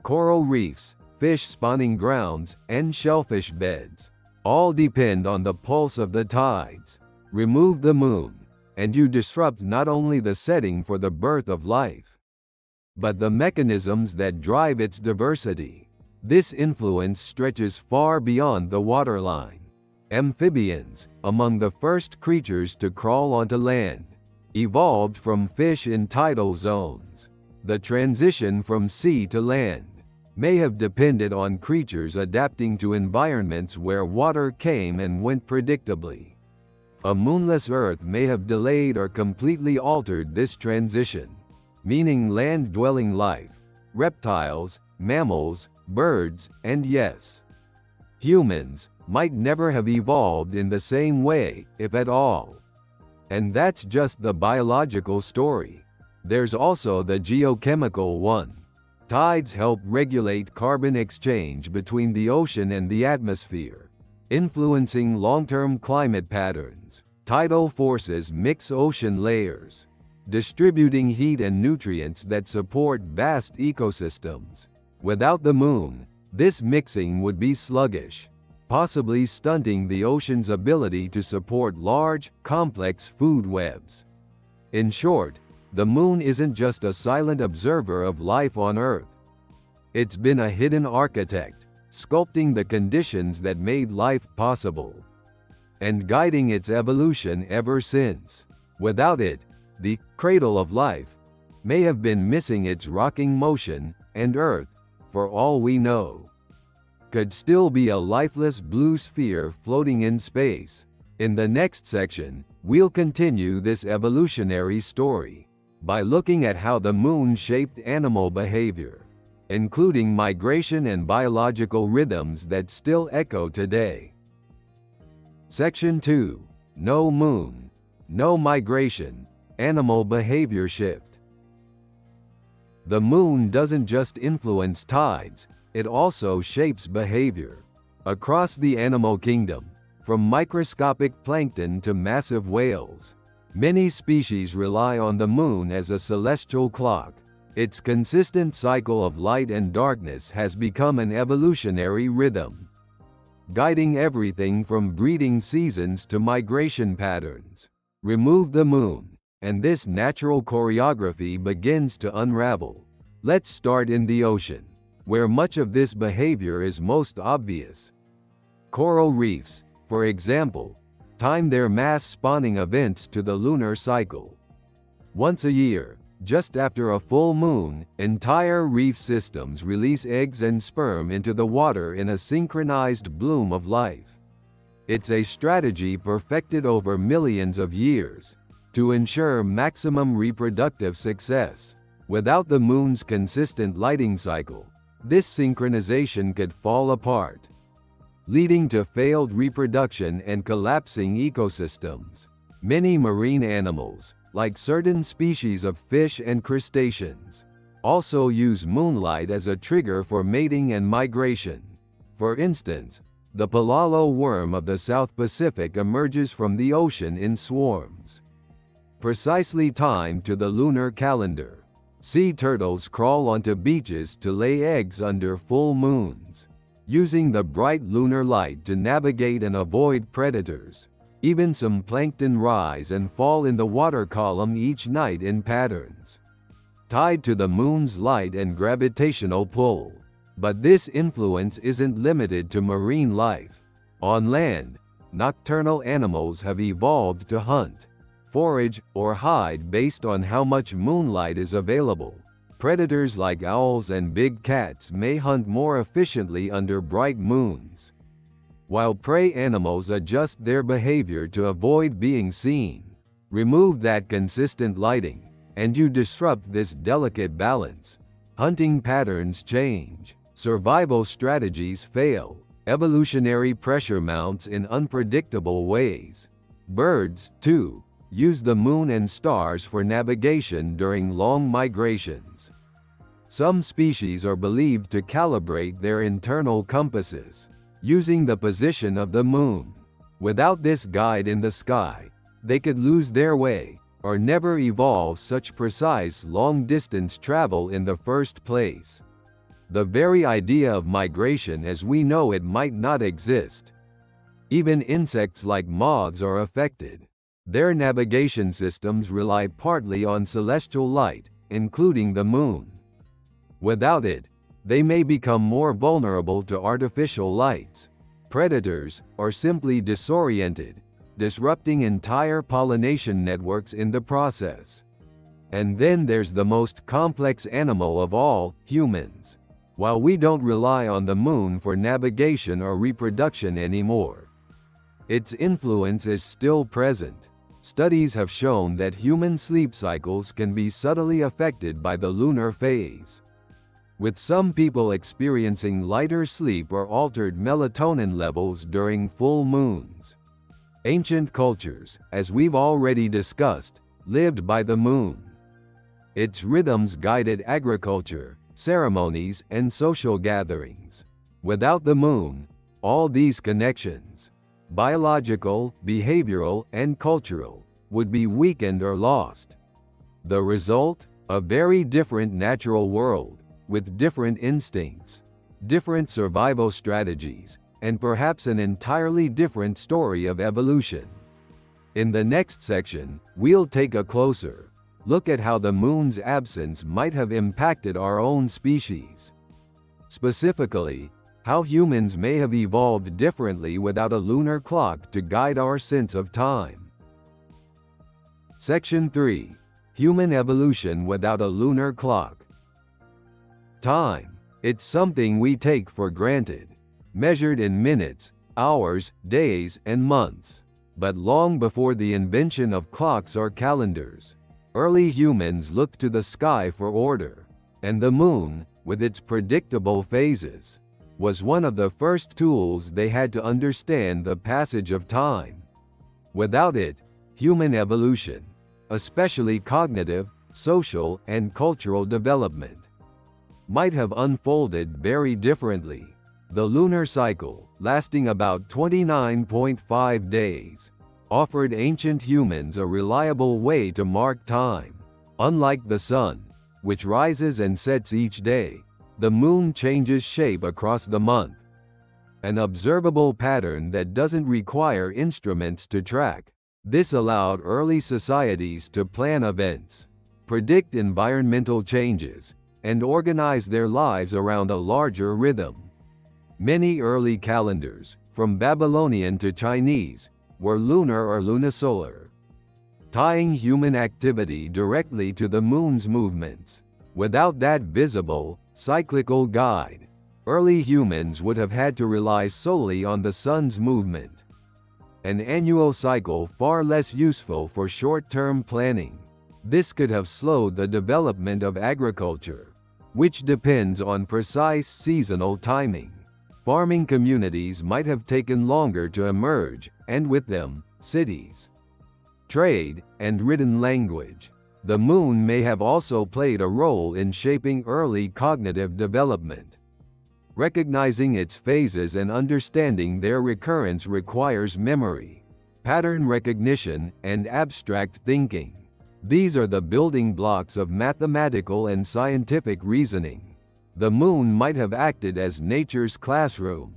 Coral reefs, fish spawning grounds, and shellfish beds all depend on the pulse of the tides. Remove the moon, and you disrupt not only the setting for the birth of life, but the mechanisms that drive its diversity. This influence stretches far beyond the waterline. Amphibians, among the first creatures to crawl onto land, evolved from fish in tidal zones. The transition from sea to land may have depended on creatures adapting to environments where water came and went predictably. A moonless Earth may have delayed or completely altered this transition, meaning land-dwelling life, reptiles, mammals, birds, and yes, humans, might never have evolved in the same way, if at all. And that's just the biological story. There's also the geochemical one. Tides help regulate carbon exchange between the ocean and the atmosphere, influencing long-term climate patterns. Tidal forces mix ocean layers, distributing heat and nutrients that support vast ecosystems. Without the moon, this mixing would be sluggish, possibly stunting the ocean's ability to support large, complex food webs. In short, the moon isn't just a silent observer of life on Earth. It's been a hidden architect, sculpting the conditions that made life possible, and guiding its evolution ever since. Without it, the cradle of life may have been missing its rocking motion, and Earth, for all we know, could still be a lifeless blue sphere floating in space. In the next section, we'll continue this evolutionary story by looking at how the moon shaped animal behavior, including migration and biological rhythms that still echo today. Section 2. No moon, no migration, animal behavior shift. The moon doesn't just influence tides, it also shapes behavior. Across the animal kingdom, from microscopic plankton to massive whales, many species rely on the moon as a celestial clock. Its consistent cycle of light and darkness has become an evolutionary rhythm, guiding everything from breeding seasons to migration patterns. Remove the moon, and this natural choreography begins to unravel. Let's start in the ocean, where much of this behavior is most obvious. Coral reefs, for example, time their mass spawning events to the lunar cycle. Once a year, just after a full moon, entire reef systems release eggs and sperm into the water in a synchronized bloom of life. It's a strategy perfected over millions of years to ensure maximum reproductive success. Without the moon's consistent lighting cycle, this synchronization could fall apart, leading to failed reproduction and collapsing ecosystems. Many marine animals, like certain species of fish and crustaceans, also use moonlight as a trigger for mating and migration. For instance, the palalo worm of the South Pacific emerges from the ocean in swarms, precisely timed to the lunar calendar. Sea turtles crawl onto beaches to lay eggs under full moons, using the bright lunar light to navigate and avoid predators. Even some plankton rise and fall in the water column each night in patterns, tied to the moon's light and gravitational pull. But this influence isn't limited to marine life. On land, nocturnal animals have evolved to hunt, forage, or hide based on how much moonlight is available. Predators like owls and big cats may hunt more efficiently under bright moons, while prey animals adjust their behavior to avoid being seen. Remove that consistent lighting, and you disrupt this delicate balance. Hunting patterns change, survival strategies fail, evolutionary pressure mounts in unpredictable ways. Birds, too, use the moon and stars for navigation during long migrations. Some species are believed to calibrate their internal compasses using the position of the moon. Without this guide in the sky, they could lose their way or never evolve such precise long-distance travel in the first place. The very idea of migration as we know it might not exist. Even insects like moths are affected. Their navigation systems rely partly on celestial light, including the moon. Without it, they may become more vulnerable to artificial lights, predators, or simply disoriented, disrupting entire pollination networks in the process. And then there's the most complex animal of all, humans. While we don't rely on the moon for navigation or reproduction anymore, its influence is still present. Studies have shown that human sleep cycles can be subtly affected by the lunar phase, with some people experiencing lighter sleep or altered melatonin levels during full moons. Ancient cultures, as we've already discussed, lived by the moon. Its rhythms guided agriculture, ceremonies, and social gatherings. Without the moon, all these connections, biological, behavioral, and cultural, would be weakened or lost. The result? A very different natural world, with different instincts, different survival strategies, and perhaps an entirely different story of evolution. In the next section, we'll take a closer look at how the moon's absence might have impacted our own species. Specifically, how humans may have evolved differently without a lunar clock to guide our sense of time. Section 3. Human evolution without a lunar clock. Time. It's something we take for granted, measured in minutes, hours, days, and months. But long before the invention of clocks or calendars, early humans looked to the sky for order, and the moon, with its predictable phases, was one of the first tools they had to understand the passage of time. Without it, human evolution, especially cognitive, social, and cultural development, might have unfolded very differently. The lunar cycle, lasting about 29.5 days, offered ancient humans a reliable way to mark time. Unlike the sun, which rises and sets each day, the moon changes shape across the month, an observable pattern that doesn't require instruments to track. This allowed early societies to plan events, predict environmental changes, and organize their lives around a larger rhythm. Many early calendars, from Babylonian to Chinese, were lunar or lunisolar, tying human activity directly to the moon's movements. Without that visible, cyclical guide, early humans would have had to rely solely on the sun's movement. an annual cycle far less useful for short-term planning. This could have slowed the development of agriculture, which depends on precise seasonal timing. Farming communities might have taken longer to emerge, and with them, cities, trade, and written language. The moon may have also played a role in shaping early cognitive development. Recognizing its phases and understanding their recurrence requires memory, pattern recognition, and abstract thinking. These are the building blocks of mathematical and scientific reasoning. The moon might have acted as nature's classroom,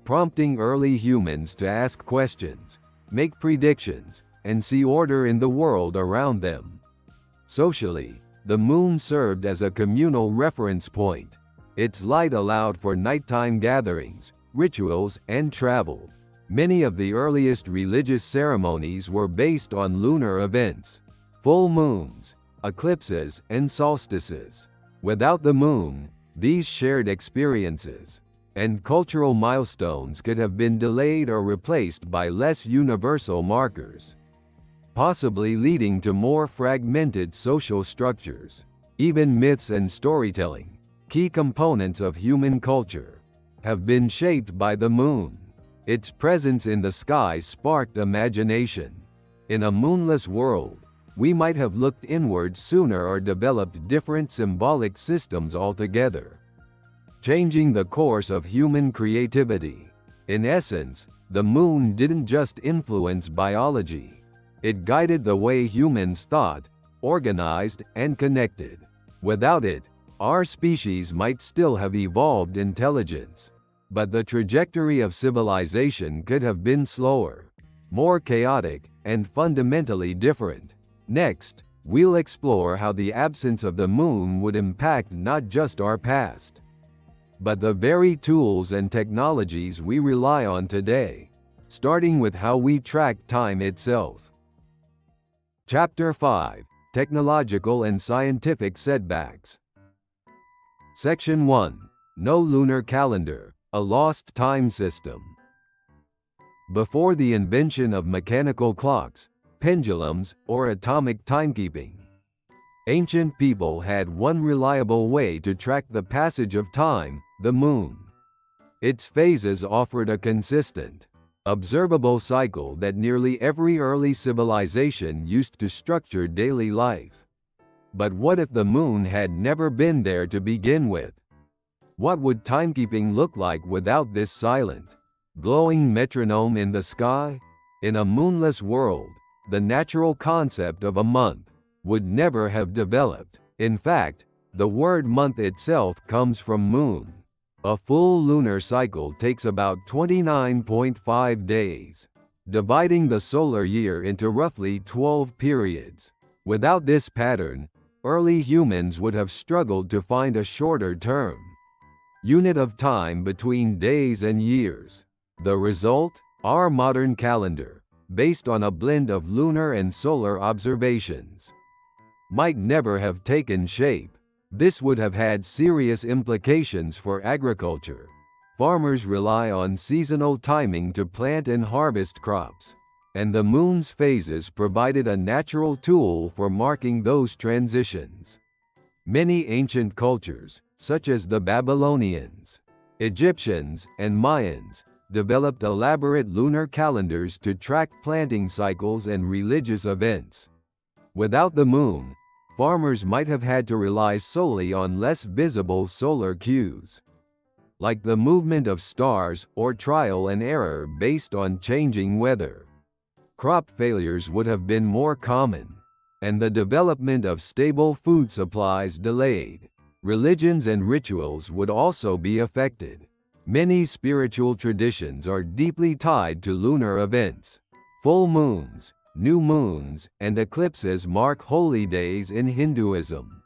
prompting early humans to ask questions, make predictions, and see order in the world around them. Socially, the moon served as a communal reference point. Its light allowed for nighttime gatherings, rituals, and travel. Many of the earliest religious ceremonies were based on lunar events, full moons, eclipses, and solstices. Without the moon, these shared experiences and cultural milestones could have been delayed or replaced by less universal markers, possibly leading to more fragmented social structures. Even myths and storytelling, key components of human culture, have been shaped by the moon. Its presence in the sky sparked imagination. In a moonless world, we might have looked inward sooner or developed different symbolic systems altogether, changing the course of human creativity. In essence, the moon didn't just influence biology. It guided the way humans thought, organized, and connected. Without it, our species might still have evolved intelligence, but the trajectory of civilization could have been slower, more chaotic, and fundamentally different. Next, we'll explore how the absence of the moon would impact not just our past, but the very tools and technologies we rely on today, starting with how we track time itself. Chapter 5: Technological and Scientific Setbacks. Section 1: No lunar calendar, a lost time system. Before the invention of mechanical clocks, pendulums, or atomic timekeeping, ancient people had one reliable way to track the passage of time: the moon. Its phases offered a consistent, observable cycle that nearly every early civilization used to structure daily life. But what if the moon had never been there to begin with? What would timekeeping look like without this silent, glowing metronome in the sky? In a moonless world, the natural concept of a month would never have developed. In fact, the word month itself comes from moon. A full lunar cycle takes about 29.5 days, dividing the solar year into roughly 12 periods. Without this pattern, early humans would have struggled to find a shorter term unit of time between days and years. The result? Our modern calendar, based on a blend of lunar and solar observations, might never have taken shape. This would have had serious implications for agriculture. Farmers rely on seasonal timing to plant and harvest crops, and the moon's phases provided a natural tool for marking those transitions. Many ancient cultures, such as the Babylonians, Egyptians, and Mayans, developed elaborate lunar calendars to track planting cycles and religious events. Without the moon, farmers might have had to rely solely on less visible solar cues, like the movement of stars or trial and error based on changing weather. Crop failures would have been more common, and the development of stable food supplies delayed. Religions and rituals would also be affected. Many spiritual traditions are deeply tied to lunar events. Full moons, new moons, and eclipses mark holy days in Hinduism,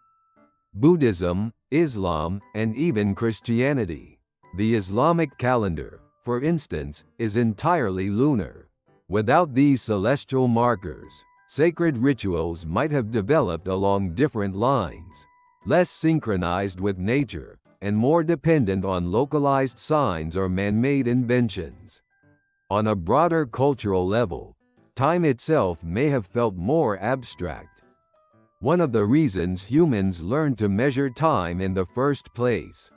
Buddhism, Islam, and even Christianity. The Islamic calendar, for instance, is entirely lunar. Without these celestial markers, sacred rituals might have developed along different lines, less synchronized with nature, and more dependent on localized signs or man-made inventions. On a broader cultural level, time itself may have felt more abstract. One of the reasons humans learned to measure time in the first place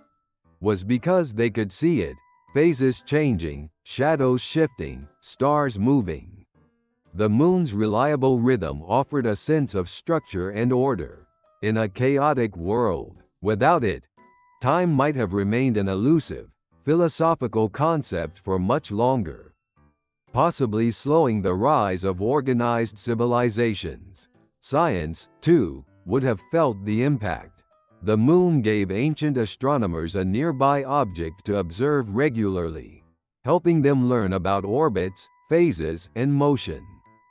was because they could see it, phases changing, shadows shifting, stars moving. The moon's reliable rhythm offered a sense of structure and order in a chaotic world. Without it, time might have remained an elusive, philosophical concept for much longer, possibly slowing the rise of organized civilizations. Science, too, would have felt the impact. The moon gave ancient astronomers a nearby object to observe regularly, helping them learn about orbits, phases, and motion.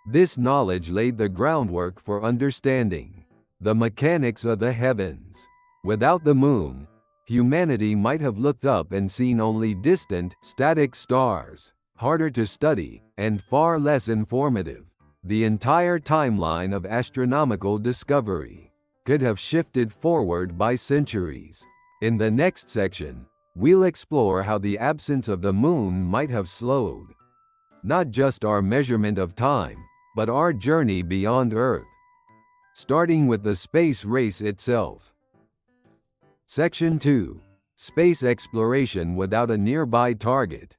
This knowledge laid the groundwork for understanding the mechanics of the heavens. Without the moon, humanity might have looked up and seen only distant, static stars, harder to study, and far less informative. The entire timeline of astronomical discovery could have shifted forward by centuries. In the next section, we'll explore how the absence of the moon might have slowed not just our measurement of time, but our journey beyond Earth. Starting with the space race itself. Section 2. Space exploration without a nearby target.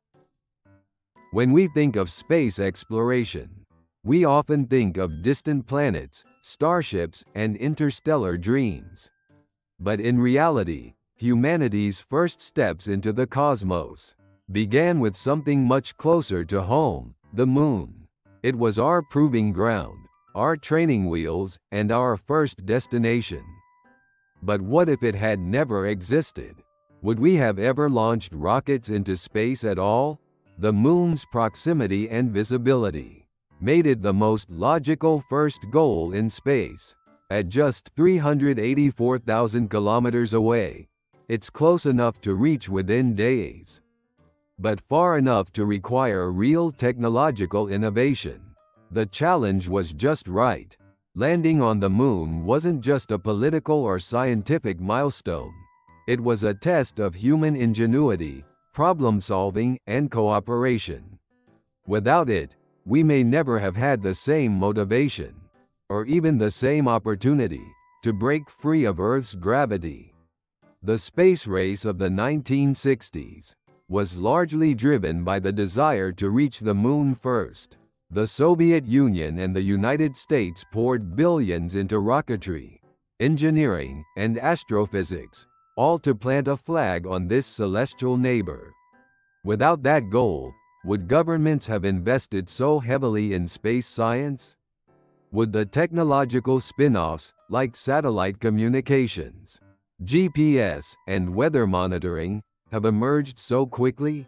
When we think of space exploration, we often think of distant planets, starships, and interstellar dreams. But in reality, humanity's first steps into the cosmos began with something much closer to home, the moon. It was our proving ground, our training wheels, and our first destination. But what if it had never existed? Would we have ever launched rockets into space at all? The moon's proximity and visibility made it the most logical first goal in space. At just 384,000 kilometers away, it's close enough to reach within days, but far enough to require real technological innovation. The challenge was just right. Landing on the moon wasn't just a political or scientific milestone. It was a test of human ingenuity, problem-solving, and cooperation. Without it, we may never have had the same motivation, or even the same opportunity, to break free of Earth's gravity. The space race of the 1960s was largely driven by the desire to reach the moon first. The Soviet Union and the United States poured billions into rocketry, engineering, and astrophysics, all to plant a flag on this celestial neighbor. Without that goal, would governments have invested so heavily in space science? Would the technological spin-offs, like satellite communications, GPS, and weather monitoring, have emerged so quickly?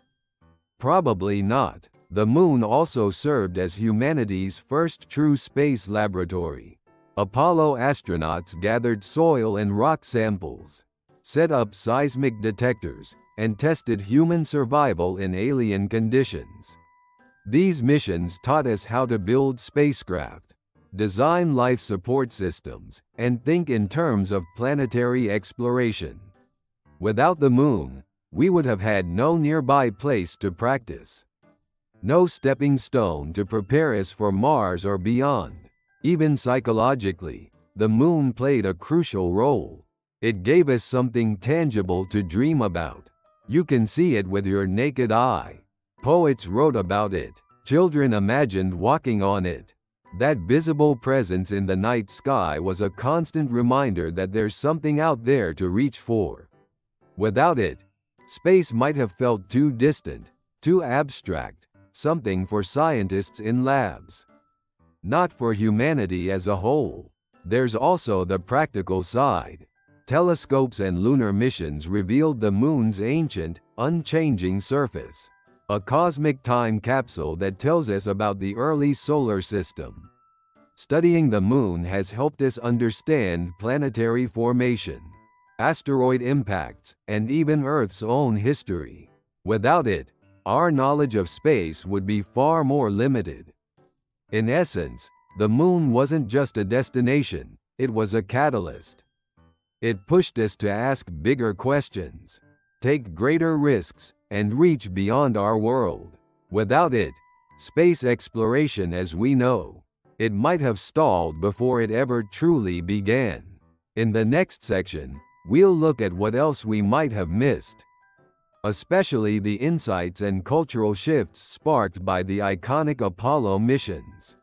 Probably not. The moon also served as humanity's first true space laboratory. Apollo astronauts gathered soil and rock samples, set up seismic detectors, and tested human survival in alien conditions. These missions taught us how to build spacecraft, design life support systems, and think in terms of planetary exploration. Without the moon, we would have had no nearby place to practice, no stepping stone to prepare us for Mars or beyond. Even psychologically, the moon played a crucial role. It gave us something tangible to dream about. You can see it with your naked eye. Poets wrote about it. Children imagined walking on it. That visible presence in the night sky was a constant reminder that there's something out there to reach for. Without it, space might have felt too distant, too abstract, something for scientists in labs, not for humanity as a whole. There's also the practical side. Telescopes and lunar missions revealed the moon's ancient, unchanging surface, a cosmic time capsule that tells us about the early solar system. Studying the moon has helped us understand planetary formation, asteroid impacts, and even Earth's own history. Without it, our knowledge of space would be far more limited. In essence, the moon wasn't just a destination, it was a catalyst. It pushed us to ask bigger questions, take greater risks, and reach beyond our world. Without it, space exploration as we know it might have stalled before it ever truly began. In the next section, we'll look at what else we might have missed, especially the insights and cultural shifts sparked by the iconic Apollo missions.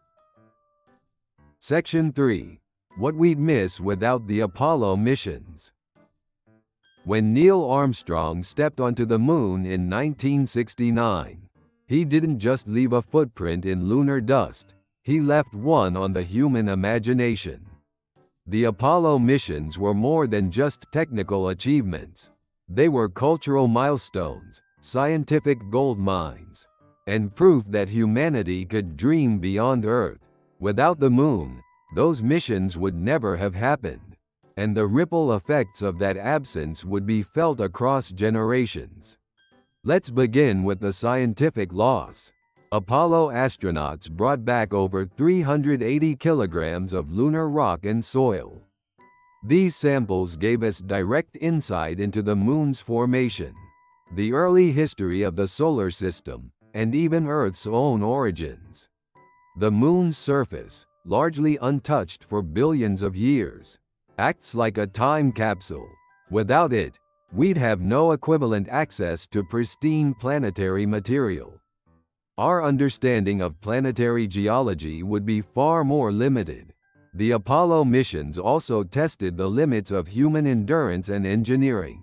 Section 3. What we'd miss without the Apollo missions. When Neil Armstrong stepped onto the moon in 1969, he didn't just leave a footprint in lunar dust, he left one on the human imagination. The Apollo missions were more than just technical achievements. They were cultural milestones, scientific gold mines, and proof that humanity could dream beyond Earth. Without the moon, those missions would never have happened, and the ripple effects of that absence would be felt across generations. Let's begin with the scientific loss. Apollo astronauts brought back over 380 kilograms of lunar rock and soil. These samples gave us direct insight into the moon's formation, the early history of the solar system, and even Earth's own origins. The moon's surface, largely untouched for billions of years, acts like a time capsule. Without it, we'd have no equivalent access to pristine planetary material. Our understanding of planetary geology would be far more limited. The Apollo missions also tested the limits of human endurance and engineering.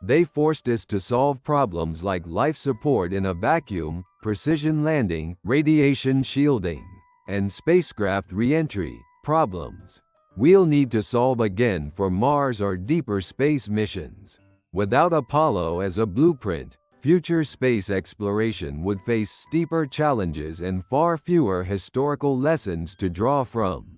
They forced us to solve problems like life support in a vacuum, precision landing, radiation shielding, and spacecraft re-entry problems we'll need to solve again for Mars or deeper space missions. Without Apollo as a blueprint, future space exploration would face steeper challenges and far fewer historical lessons to draw from.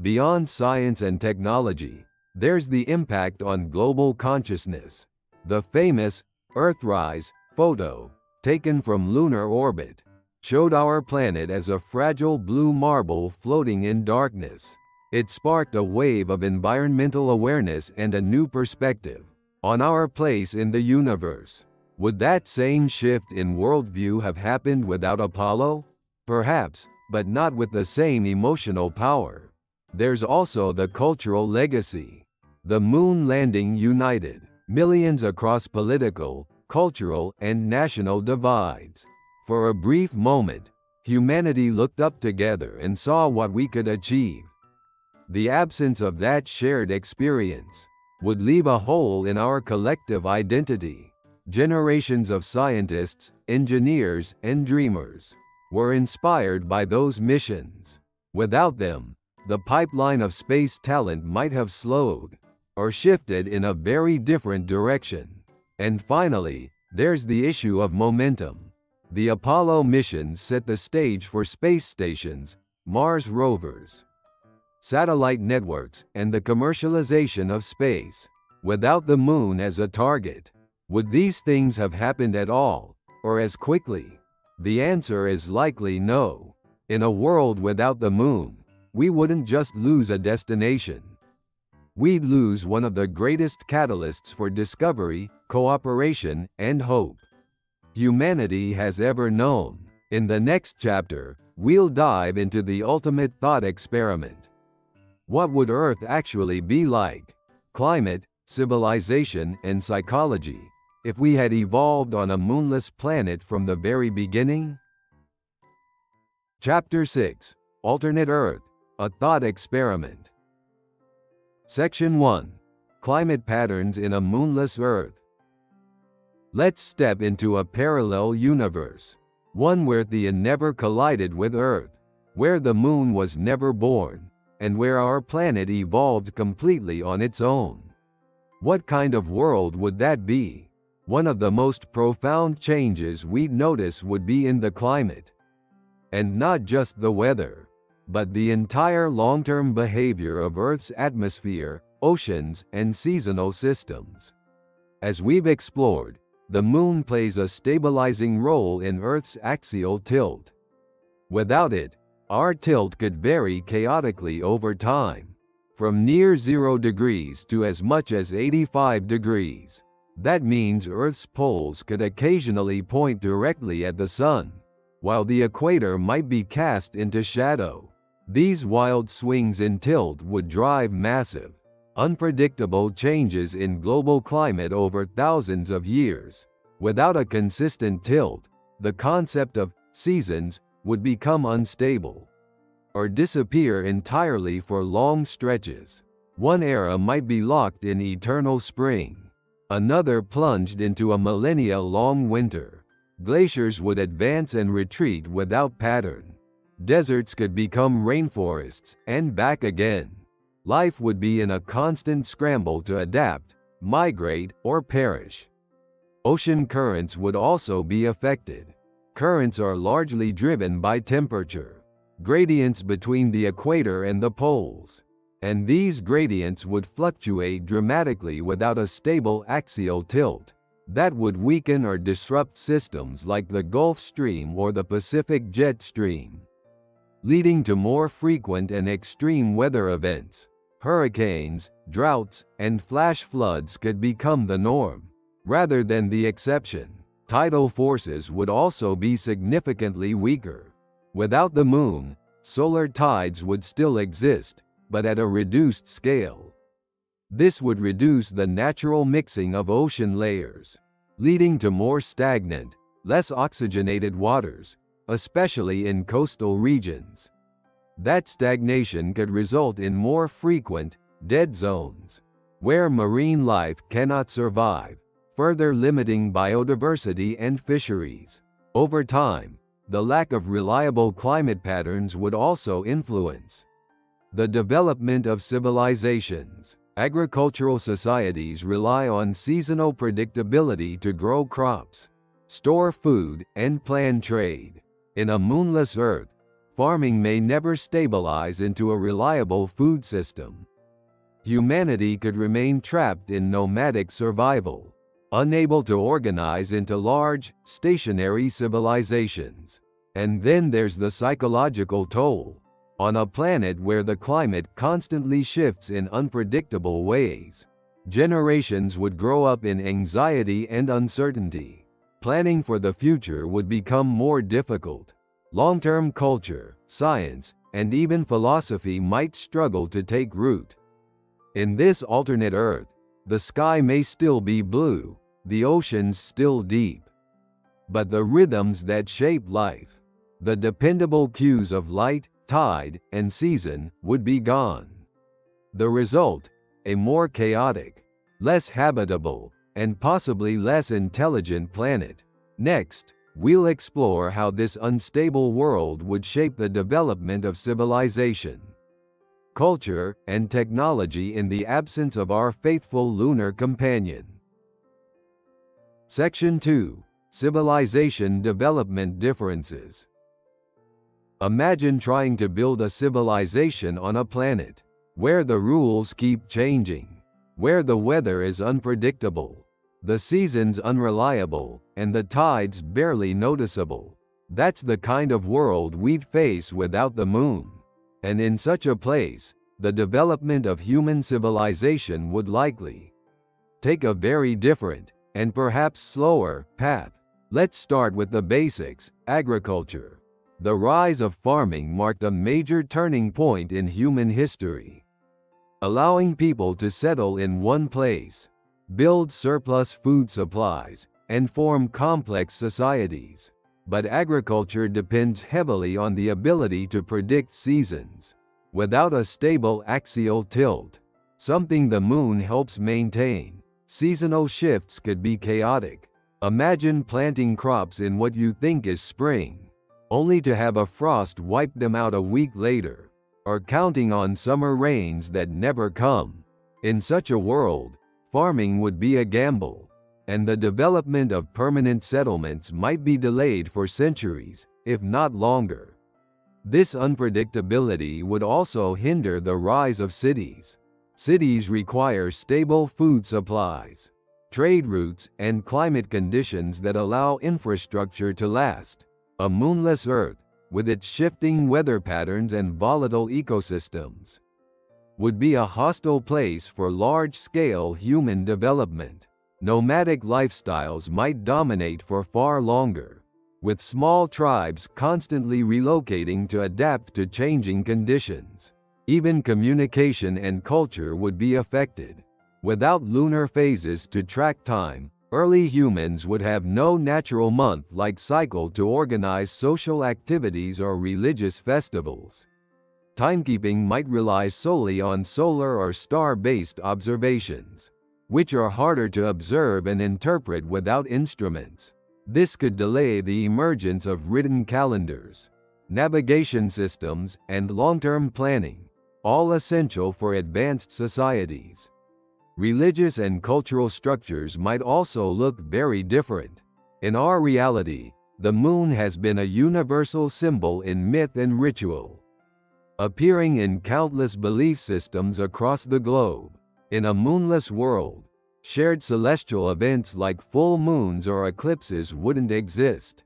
Beyond science and technology, there's the impact on global consciousness. The famous Earthrise photo, taken from lunar orbit, showed our planet as a fragile blue marble floating in darkness. It sparked a wave of environmental awareness and a new perspective on our place in the universe. Would that same shift in worldview have happened without Apollo? Perhaps, but not with the same emotional power. There's also the cultural legacy. The moon landing united millions across political, cultural, and national divides. For a brief moment, humanity looked up together and saw what we could achieve. The absence of that shared experience would leave a hole in our collective identity. Generations of scientists, engineers, and dreamers were inspired by those missions. Without them, the pipeline of space talent might have slowed or shifted in a very different direction. And finally, there's the issue of momentum. The Apollo missions set the stage for space stations, Mars rovers, satellite networks, and the commercialization of space. Without the moon as a target, would these things have happened at all, or as quickly? The answer is likely no. In a world without the moon, we wouldn't just lose a destination. We'd lose one of the greatest catalysts for discovery, cooperation, and hope humanity has ever known. In the next chapter, we'll dive into the ultimate thought experiment. What would Earth actually be like? Climate, civilization, and psychology, if we had evolved on a moonless planet from the very beginning? Chapter 6. Alternate Earth, a thought experiment. Section 1. Climate patterns in a moonless Earth. Let's step into a parallel universe, one where the never collided with Earth, where the moon was never born, and where our planet evolved completely on its own. What kind of world would that be? One of the most profound changes we'd notice would be in the climate. And not just the weather, but the entire long-term behavior of Earth's atmosphere, oceans, and seasonal systems. As we've explored, the moon plays a stabilizing role in Earth's axial tilt. Without it, our tilt could vary chaotically over time, from near 0 degrees to as much as 85 degrees. That means Earth's poles could occasionally point directly at the sun, while the equator might be cast into shadow. These wild swings in tilt would drive massive, unpredictable changes in global climate over thousands of years. Without a consistent tilt, the concept of seasons would become unstable or disappear entirely for long stretches. One era might be locked in eternal spring, another plunged into a millennia-long winter. Glaciers would advance and retreat without pattern. Deserts could become rainforests and back again. Life would be in a constant scramble to adapt, migrate, or perish. Ocean currents would also be affected. Currents are largely driven by temperature gradients between the equator and the poles, and these gradients would fluctuate dramatically without a stable axial tilt. That would weaken or disrupt systems like the Gulf Stream or the Pacific Jet Stream, leading to more frequent and extreme weather events. Hurricanes, droughts, and flash floods could become the norm, rather than the exception. Tidal forces would also be significantly weaker. Without the moon, solar tides would still exist, but at a reduced scale. This would reduce the natural mixing of ocean layers, leading to more stagnant, less oxygenated waters, especially in coastal regions. That stagnation could result in more frequent, dead zones, where marine life cannot survive, further limiting biodiversity and fisheries. Over time, the lack of reliable climate patterns would also influence the development of civilizations. Agricultural societies rely on seasonal predictability to grow crops, store food, and plan trade. In a moonless Earth, farming may never stabilize into a reliable food system. Humanity could remain trapped in nomadic survival, unable to organize into large, stationary civilizations. And then there's the psychological toll. On a planet where the climate constantly shifts in unpredictable ways, generations would grow up in anxiety and uncertainty. Planning for the future would become more difficult. Long-term culture, science, and even philosophy might struggle to take root. In this alternate Earth, the sky may still be blue, the oceans still deep. But the rhythms that shape life, the dependable cues of light, tide, and season, would be gone. The result, a more chaotic, less habitable, and possibly less intelligent planet. Next, we'll explore how this unstable world would shape the development of civilization, culture, and technology in the absence of our faithful lunar companion. Section 2. Civilization Development Differences. Imagine trying to build a civilization on a planet where the rules keep changing, where the weather is unpredictable, the seasons unreliable, and the tides barely noticeable. That's the kind of world we'd face without the moon. And in such a place, the development of human civilization would likely take a very different, and perhaps slower, path. Let's start with the basics: agriculture. The rise of farming marked a major turning point in human history, allowing people to settle in one place, build surplus food supplies, and form complex societies. But agriculture depends heavily on the ability to predict seasons. Without a stable axial tilt, something the moon helps maintain, seasonal shifts could be chaotic. Imagine planting crops in what you think is spring, only to have a frost wipe them out a week later, or counting on summer rains that never come. In such a world, farming would be a gamble, and the development of permanent settlements might be delayed for centuries, if not longer. This unpredictability would also hinder the rise of cities. Cities require stable food supplies, trade routes, and climate conditions that allow infrastructure to last. A moonless Earth, with its shifting weather patterns and volatile ecosystems, would be a hostile place for large-scale human development. Nomadic lifestyles might dominate for far longer, with small tribes constantly relocating to adapt to changing conditions. Even communication and culture would be affected. Without lunar phases to track time, early humans would have no natural month-like cycle to organize social activities or religious festivals. Timekeeping might rely solely on solar or star-based observations, which are harder to observe and interpret without instruments. This could delay the emergence of written calendars, navigation systems, and long-term planning, all essential for advanced societies. Religious and cultural structures might also look very different. In our reality, the moon has been a universal symbol in myth and ritual, appearing in countless belief systems across the globe. In a moonless world, shared celestial events like full moons or eclipses wouldn't exist,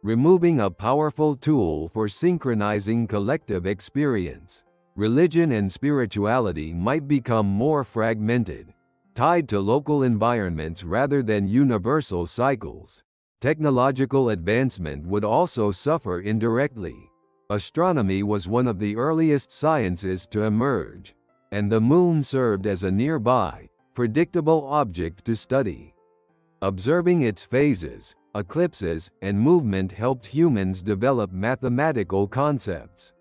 removing a powerful tool for synchronizing collective experience. Religion and spirituality might become more fragmented, tied to local environments rather than universal cycles. Technological advancement would also suffer indirectly. Astronomy was one of the earliest sciences to emerge, and the moon served as a nearby, predictable object to study. Observing its phases, eclipses, and movement helped humans develop mathematical concepts,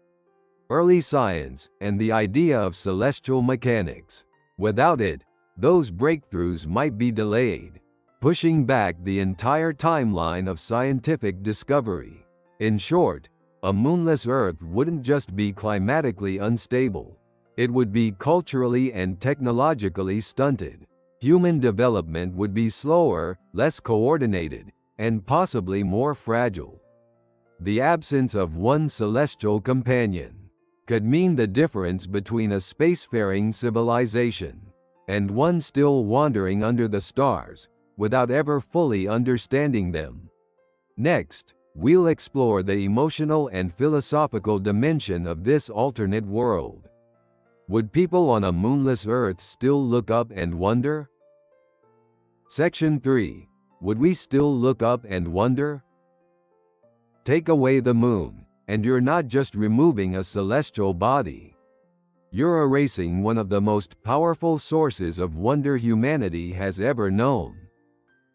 early science, and the idea of celestial mechanics. Without it, those breakthroughs might be delayed, pushing back the entire timeline of scientific discovery. In short, a moonless Earth wouldn't just be climatically unstable. It would be culturally and technologically stunted. Human development would be slower, less coordinated, and possibly more fragile. The absence of one celestial companion could mean the difference between a spacefaring civilization and one still wandering under the stars, without ever fully understanding them. Next, we'll explore the emotional and philosophical dimension of this alternate world. Would people on a moonless Earth still look up and wonder? Section 3. Would we still look up and wonder? Take away the moon, and you're not just removing a celestial body. You're erasing one of the most powerful sources of wonder humanity has ever known.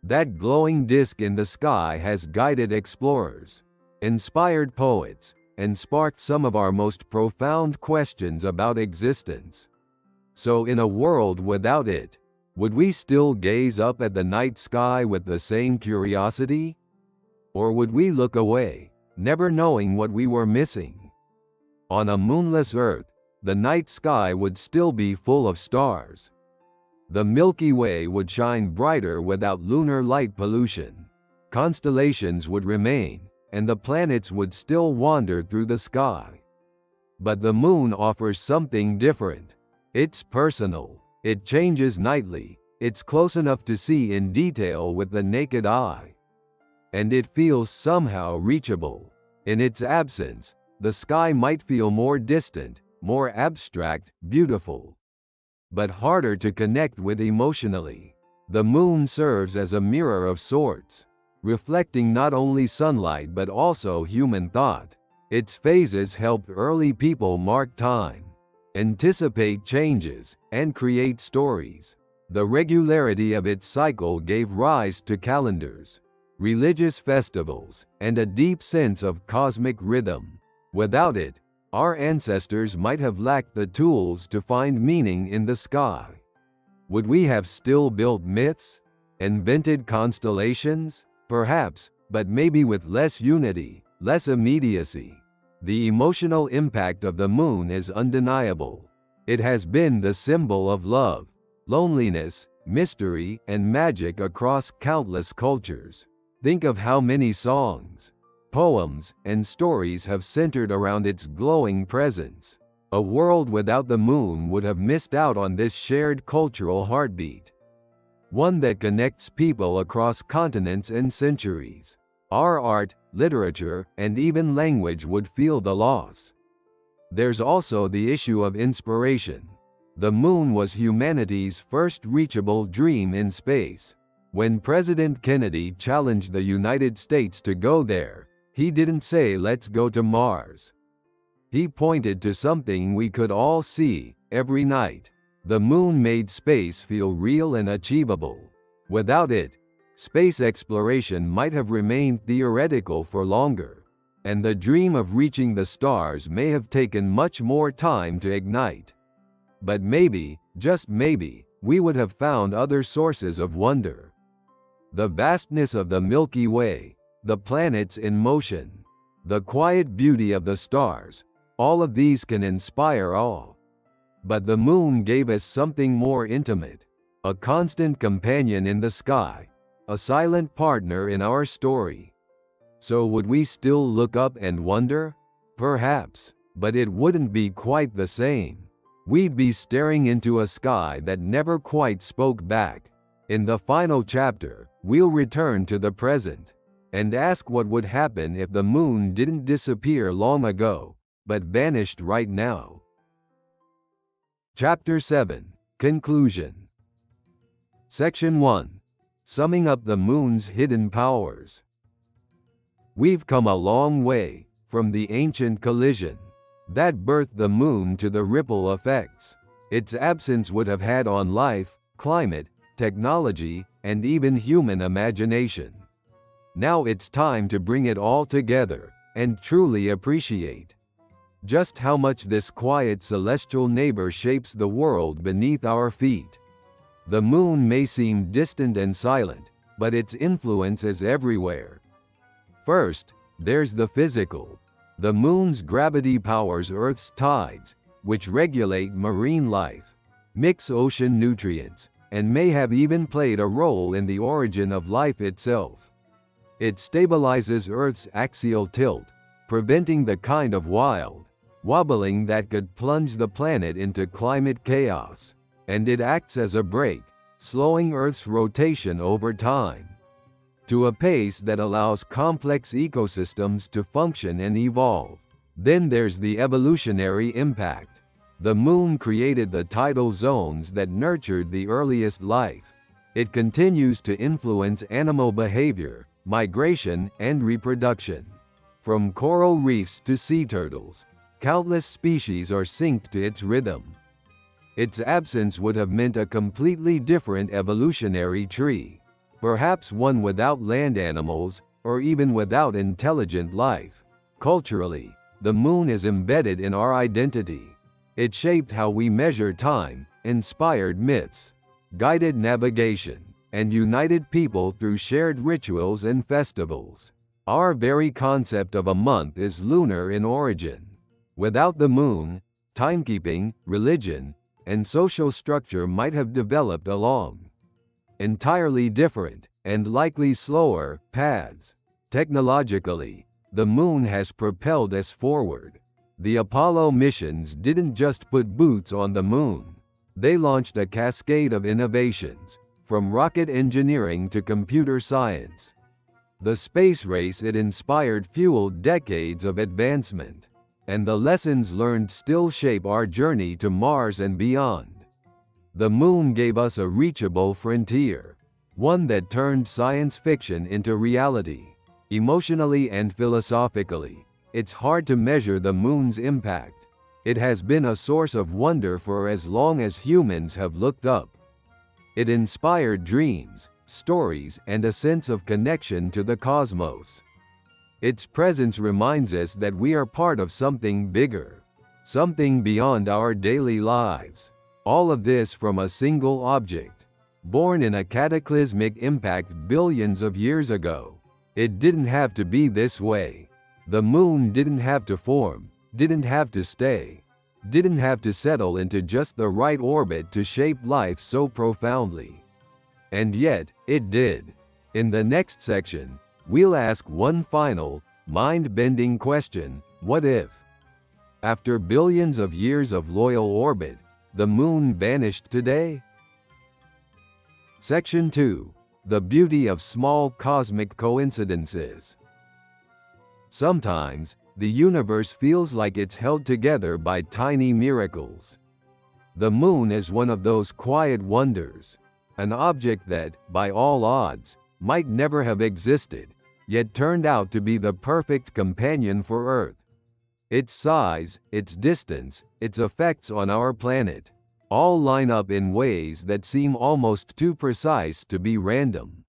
That glowing disk in the sky has guided explorers, inspired poets, and sparked some of our most profound questions about existence. So in a world without it, would we still gaze up at the night sky with the same curiosity? Or would we look away, never knowing what we were missing? On a moonless Earth, the night sky would still be full of stars. The Milky Way would shine brighter without lunar light pollution. Constellations would remain, and the planets would still wander through the sky. But the moon offers something different. It's personal. It changes nightly. It's close enough to see in detail with the naked eye, and it feels somehow reachable. In its absence, the sky might feel more distant, more abstract, beautiful, but harder to connect with emotionally. The moon serves as a mirror of sorts, reflecting not only sunlight but also human thought. Its phases helped early people mark time, anticipate changes, and create stories. The regularity of its cycle gave rise to calendars, religious festivals, and a deep sense of cosmic rhythm. Without it, our ancestors might have lacked the tools to find meaning in the sky. Would we have still built myths? Invented constellations? Perhaps, but maybe with less unity, less immediacy. The emotional impact of the moon is undeniable. It has been the symbol of love, loneliness, mystery, and magic across countless cultures. Think of how many songs, poems, and stories have centered around its glowing presence. A world without the moon would have missed out on this shared cultural heartbeat, one that connects people across continents and centuries. Our art, literature, and even language would feel the loss. There's also the issue of inspiration. The moon was humanity's first reachable dream in space. When President Kennedy challenged the United States to go there, he didn't say let's go to Mars. He pointed to something we could all see every night. The moon made space feel real and achievable. Without it, space exploration might have remained theoretical for longer, and the dream of reaching the stars may have taken much more time to ignite. But maybe, just maybe, we would have found other sources of wonder. The vastness of the Milky Way, the planets in motion, the quiet beauty of the stars, all of these can inspire awe. But the moon gave us something more intimate, a constant companion in the sky, a silent partner in our story. So would we still look up and wonder? Perhaps, but it wouldn't be quite the same. We'd be staring into a sky that never quite spoke back. In the final chapter, we'll return to the present and ask what would happen if the moon didn't disappear long ago, but vanished right now. Chapter 7. Conclusion. Section 1. Summing up the moon's hidden powers. We've come a long way, from the ancient collision that birthed the moon to the ripple effects its absence would have had on life, climate, technology, and even human imagination. Now it's time to bring it all together and truly appreciate just how much this quiet celestial neighbor shapes the world beneath our feet. The moon may seem distant and silent, but its influence is everywhere. First, there's the physical. The moon's gravity powers Earth's tides, which regulate marine life, mix ocean nutrients, and may have even played a role in the origin of life itself. It stabilizes Earth's axial tilt, preventing the kind of wild wobbling that could plunge the planet into climate chaos, and it acts as a brake, slowing Earth's rotation over time to a pace that allows complex ecosystems to function and evolve. Then there's the evolutionary impact. The moon created the tidal zones that nurtured the earliest life. It continues to influence animal behavior, migration, and reproduction. From coral reefs to sea turtles, countless species are synced to its rhythm. Its absence would have meant a completely different evolutionary tree, perhaps one without land animals, or even without intelligent life. Culturally, the moon is embedded in our identity. It shaped how we measure time, inspired myths, guided navigation, and united people through shared rituals and festivals. Our very concept of a month is lunar in origin. Without the moon, timekeeping, religion, and social structure might have developed along entirely different, and likely slower, paths. Technologically, the moon has propelled us forward. The Apollo missions didn't just put boots on the moon. They launched a cascade of innovations, from rocket engineering to computer science. The space race it inspired fueled decades of advancement, and the lessons learned still shape our journey to Mars and beyond. The moon gave us a reachable frontier, one that turned science fiction into reality. Emotionally and philosophically, it's hard to measure the moon's impact. It has been a source of wonder for as long as humans have looked up. It inspired dreams, stories, and a sense of connection to the cosmos. Its presence reminds us that we are part of something bigger, something beyond our daily lives. All of this from a single object, born in a cataclysmic impact billions of years ago. It didn't have to be this way. The moon didn't have to form, didn't have to stay, didn't have to settle into just the right orbit to shape life so profoundly. And yet, it did. In the next section, we'll ask one final, mind-bending question: what if, after billions of years of loyal orbit, the moon vanished today? Section 2. The beauty of small cosmic coincidences. Sometimes, the universe feels like it's held together by tiny miracles. The moon is one of those quiet wonders. An object that, by all odds, might never have existed, yet turned out to be the perfect companion for Earth. Its size, its distance, its effects on our planet, all line up in ways that seem almost too precise to be random.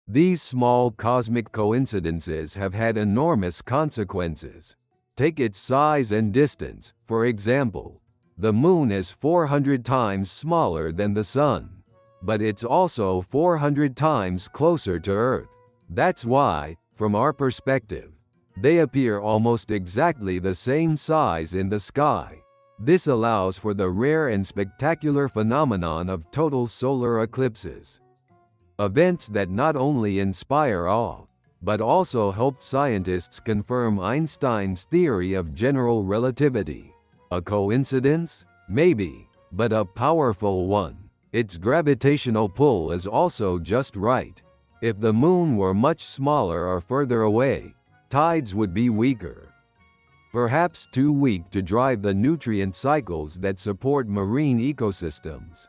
These small cosmic coincidences have had enormous consequences. Take its size and distance, for example. The Moon is 400 times smaller than the Sun. But it's also 400 times closer to Earth. That's why, from our perspective, they appear almost exactly the same size in the sky. This allows for the rare and spectacular phenomenon of total solar eclipses. Events that not only inspire awe, but also helped scientists confirm Einstein's theory of general relativity. A coincidence? Maybe, but a powerful one. Its gravitational pull is also just right. If the Moon were much smaller or further away, tides would be weaker. Perhaps too weak to drive the nutrient cycles that support marine ecosystems,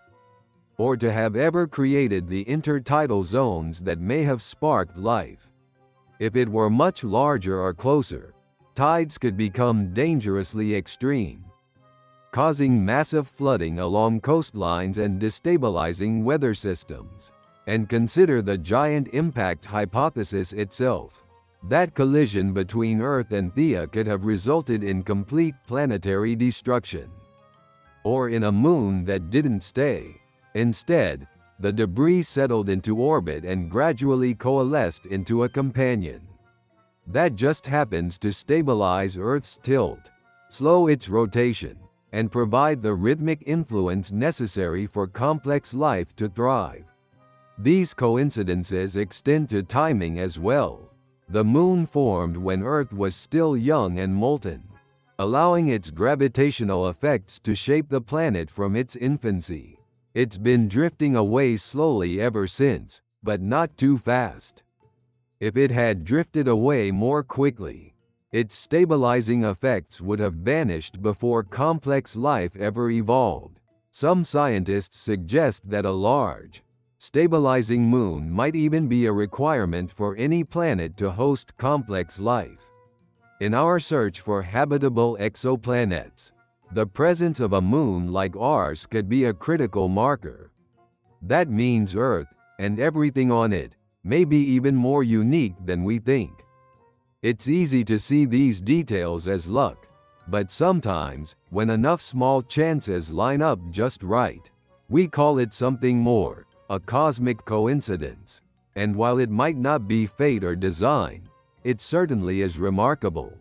or to have ever created the intertidal zones that may have sparked life. If it were much larger or closer, tides could become dangerously extreme, causing massive flooding along coastlines and destabilizing weather systems. And consider the giant impact hypothesis itself. That collision between Earth and Theia could have resulted in complete planetary destruction. Or in a moon that didn't stay. Instead, the debris settled into orbit and gradually coalesced into a companion. That just happens to stabilize Earth's tilt, slow its rotation, and provide the rhythmic influence necessary for complex life to thrive. These coincidences extend to timing as well. The Moon formed when Earth was still young and molten, allowing its gravitational effects to shape the planet from its infancy. It's been drifting away slowly ever since, but not too fast. If it had drifted away more quickly, its stabilizing effects would have vanished before complex life ever evolved. Some scientists suggest that a large, stabilizing moon might even be a requirement for any planet to host complex life. In our search for habitable exoplanets, the presence of a moon like ours could be a critical marker. That means Earth, and everything on it, may be even more unique than we think. It's easy to see these details as luck, but sometimes, when enough small chances line up just right, we call it something more, a cosmic coincidence. And while it might not be fate or design, it certainly is remarkable.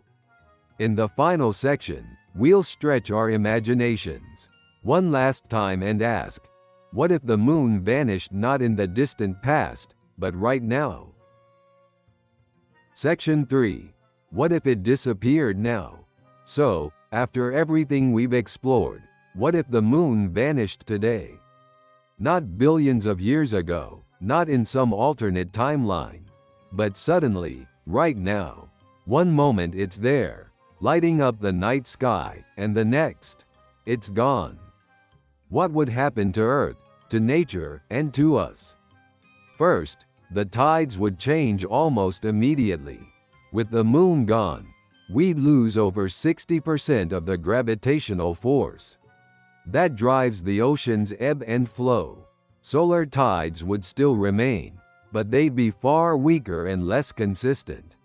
In the final section, we'll stretch our imaginations one last time and ask, what if the Moon vanished not in the distant past, but right now? Section 3. What if it disappeared now? So, after everything we've explored, what if the Moon vanished today? Not billions of years ago, not in some alternate timeline, but suddenly, right now. One moment it's there, lighting up the night sky, and the next, it's gone. What would happen to Earth, to nature, and to us? First, the tides would change almost immediately. With the Moon gone, we'd lose over 60% of the gravitational force. That drives the ocean's ebb and flow. Solar tides would still remain, but they'd be far weaker and less consistent.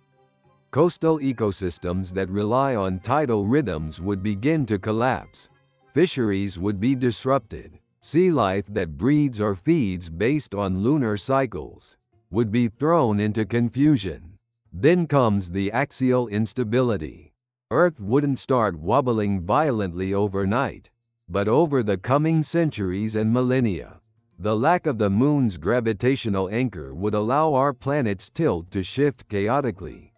Coastal ecosystems that rely on tidal rhythms would begin to collapse. Fisheries would be disrupted. Sea life that breeds or feeds based on lunar cycles would be thrown into confusion. Then comes the axial instability. Earth wouldn't start wobbling violently overnight, but over the coming centuries and millennia. The lack of the Moon's gravitational anchor would allow our planet's tilt to shift chaotically.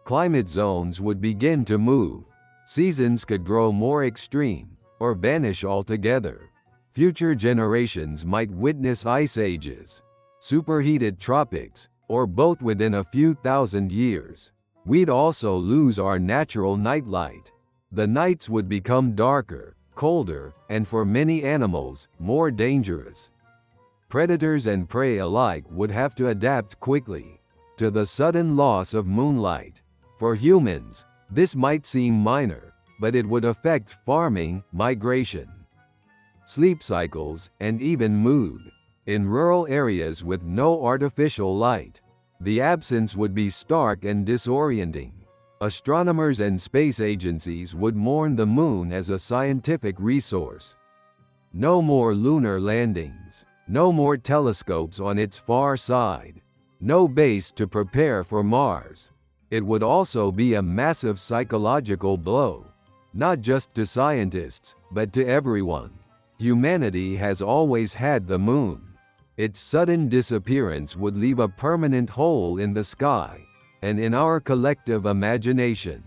Climate zones would begin to move. Seasons could grow more extreme, or vanish altogether. Future generations might witness ice ages, superheated tropics, or both within a few thousand years. We'd also lose our natural nightlight. The nights would become darker, colder, and for many animals, more dangerous. Predators and prey alike would have to adapt quickly to the sudden loss of moonlight. For humans, this might seem minor, but it would affect farming, migration, sleep cycles, and even mood. In rural areas with no artificial light, the absence would be stark and disorienting. Astronomers and space agencies would mourn the moon as a scientific resource. No more lunar landings, no more telescopes on its far side, no base to prepare for Mars. It would also be a massive psychological blow, not just to scientists, but to everyone. Humanity has always had the moon. Its sudden disappearance would leave a permanent hole in the sky and in our collective imagination.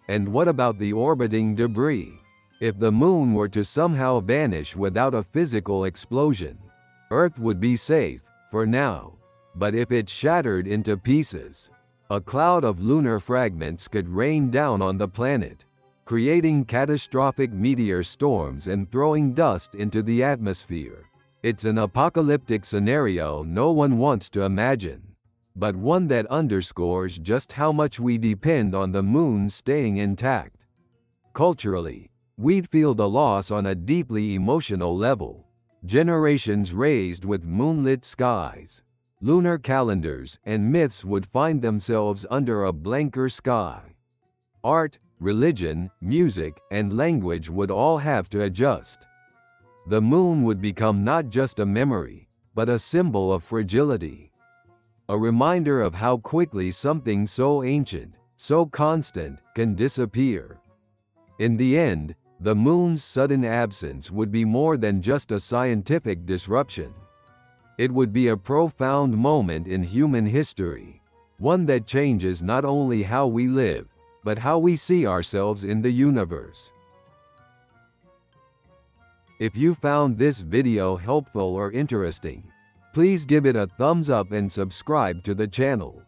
And what about the orbiting debris? If the moon were to somehow vanish without a physical explosion, Earth would be safe, for now. But if it shattered into pieces, a cloud of lunar fragments could rain down on the planet, creating catastrophic meteor storms and throwing dust into the atmosphere. It's an apocalyptic scenario no one wants to imagine, but one that underscores just how much we depend on the moon staying intact. Culturally, we'd feel the loss on a deeply emotional level. Generations raised with moonlit skies, lunar calendars, and myths would find themselves under a blanker sky. Art, religion, music, and language would all have to adjust. The moon would become not just a memory, but a symbol of fragility. A reminder of how quickly something so ancient, so constant, can disappear. In the end, the moon's sudden absence would be more than just a scientific disruption. It would be a profound moment in human history, one that changes not only how we live, but how we see ourselves in the universe. If you found this video helpful or interesting, please give it a thumbs up and subscribe to the channel.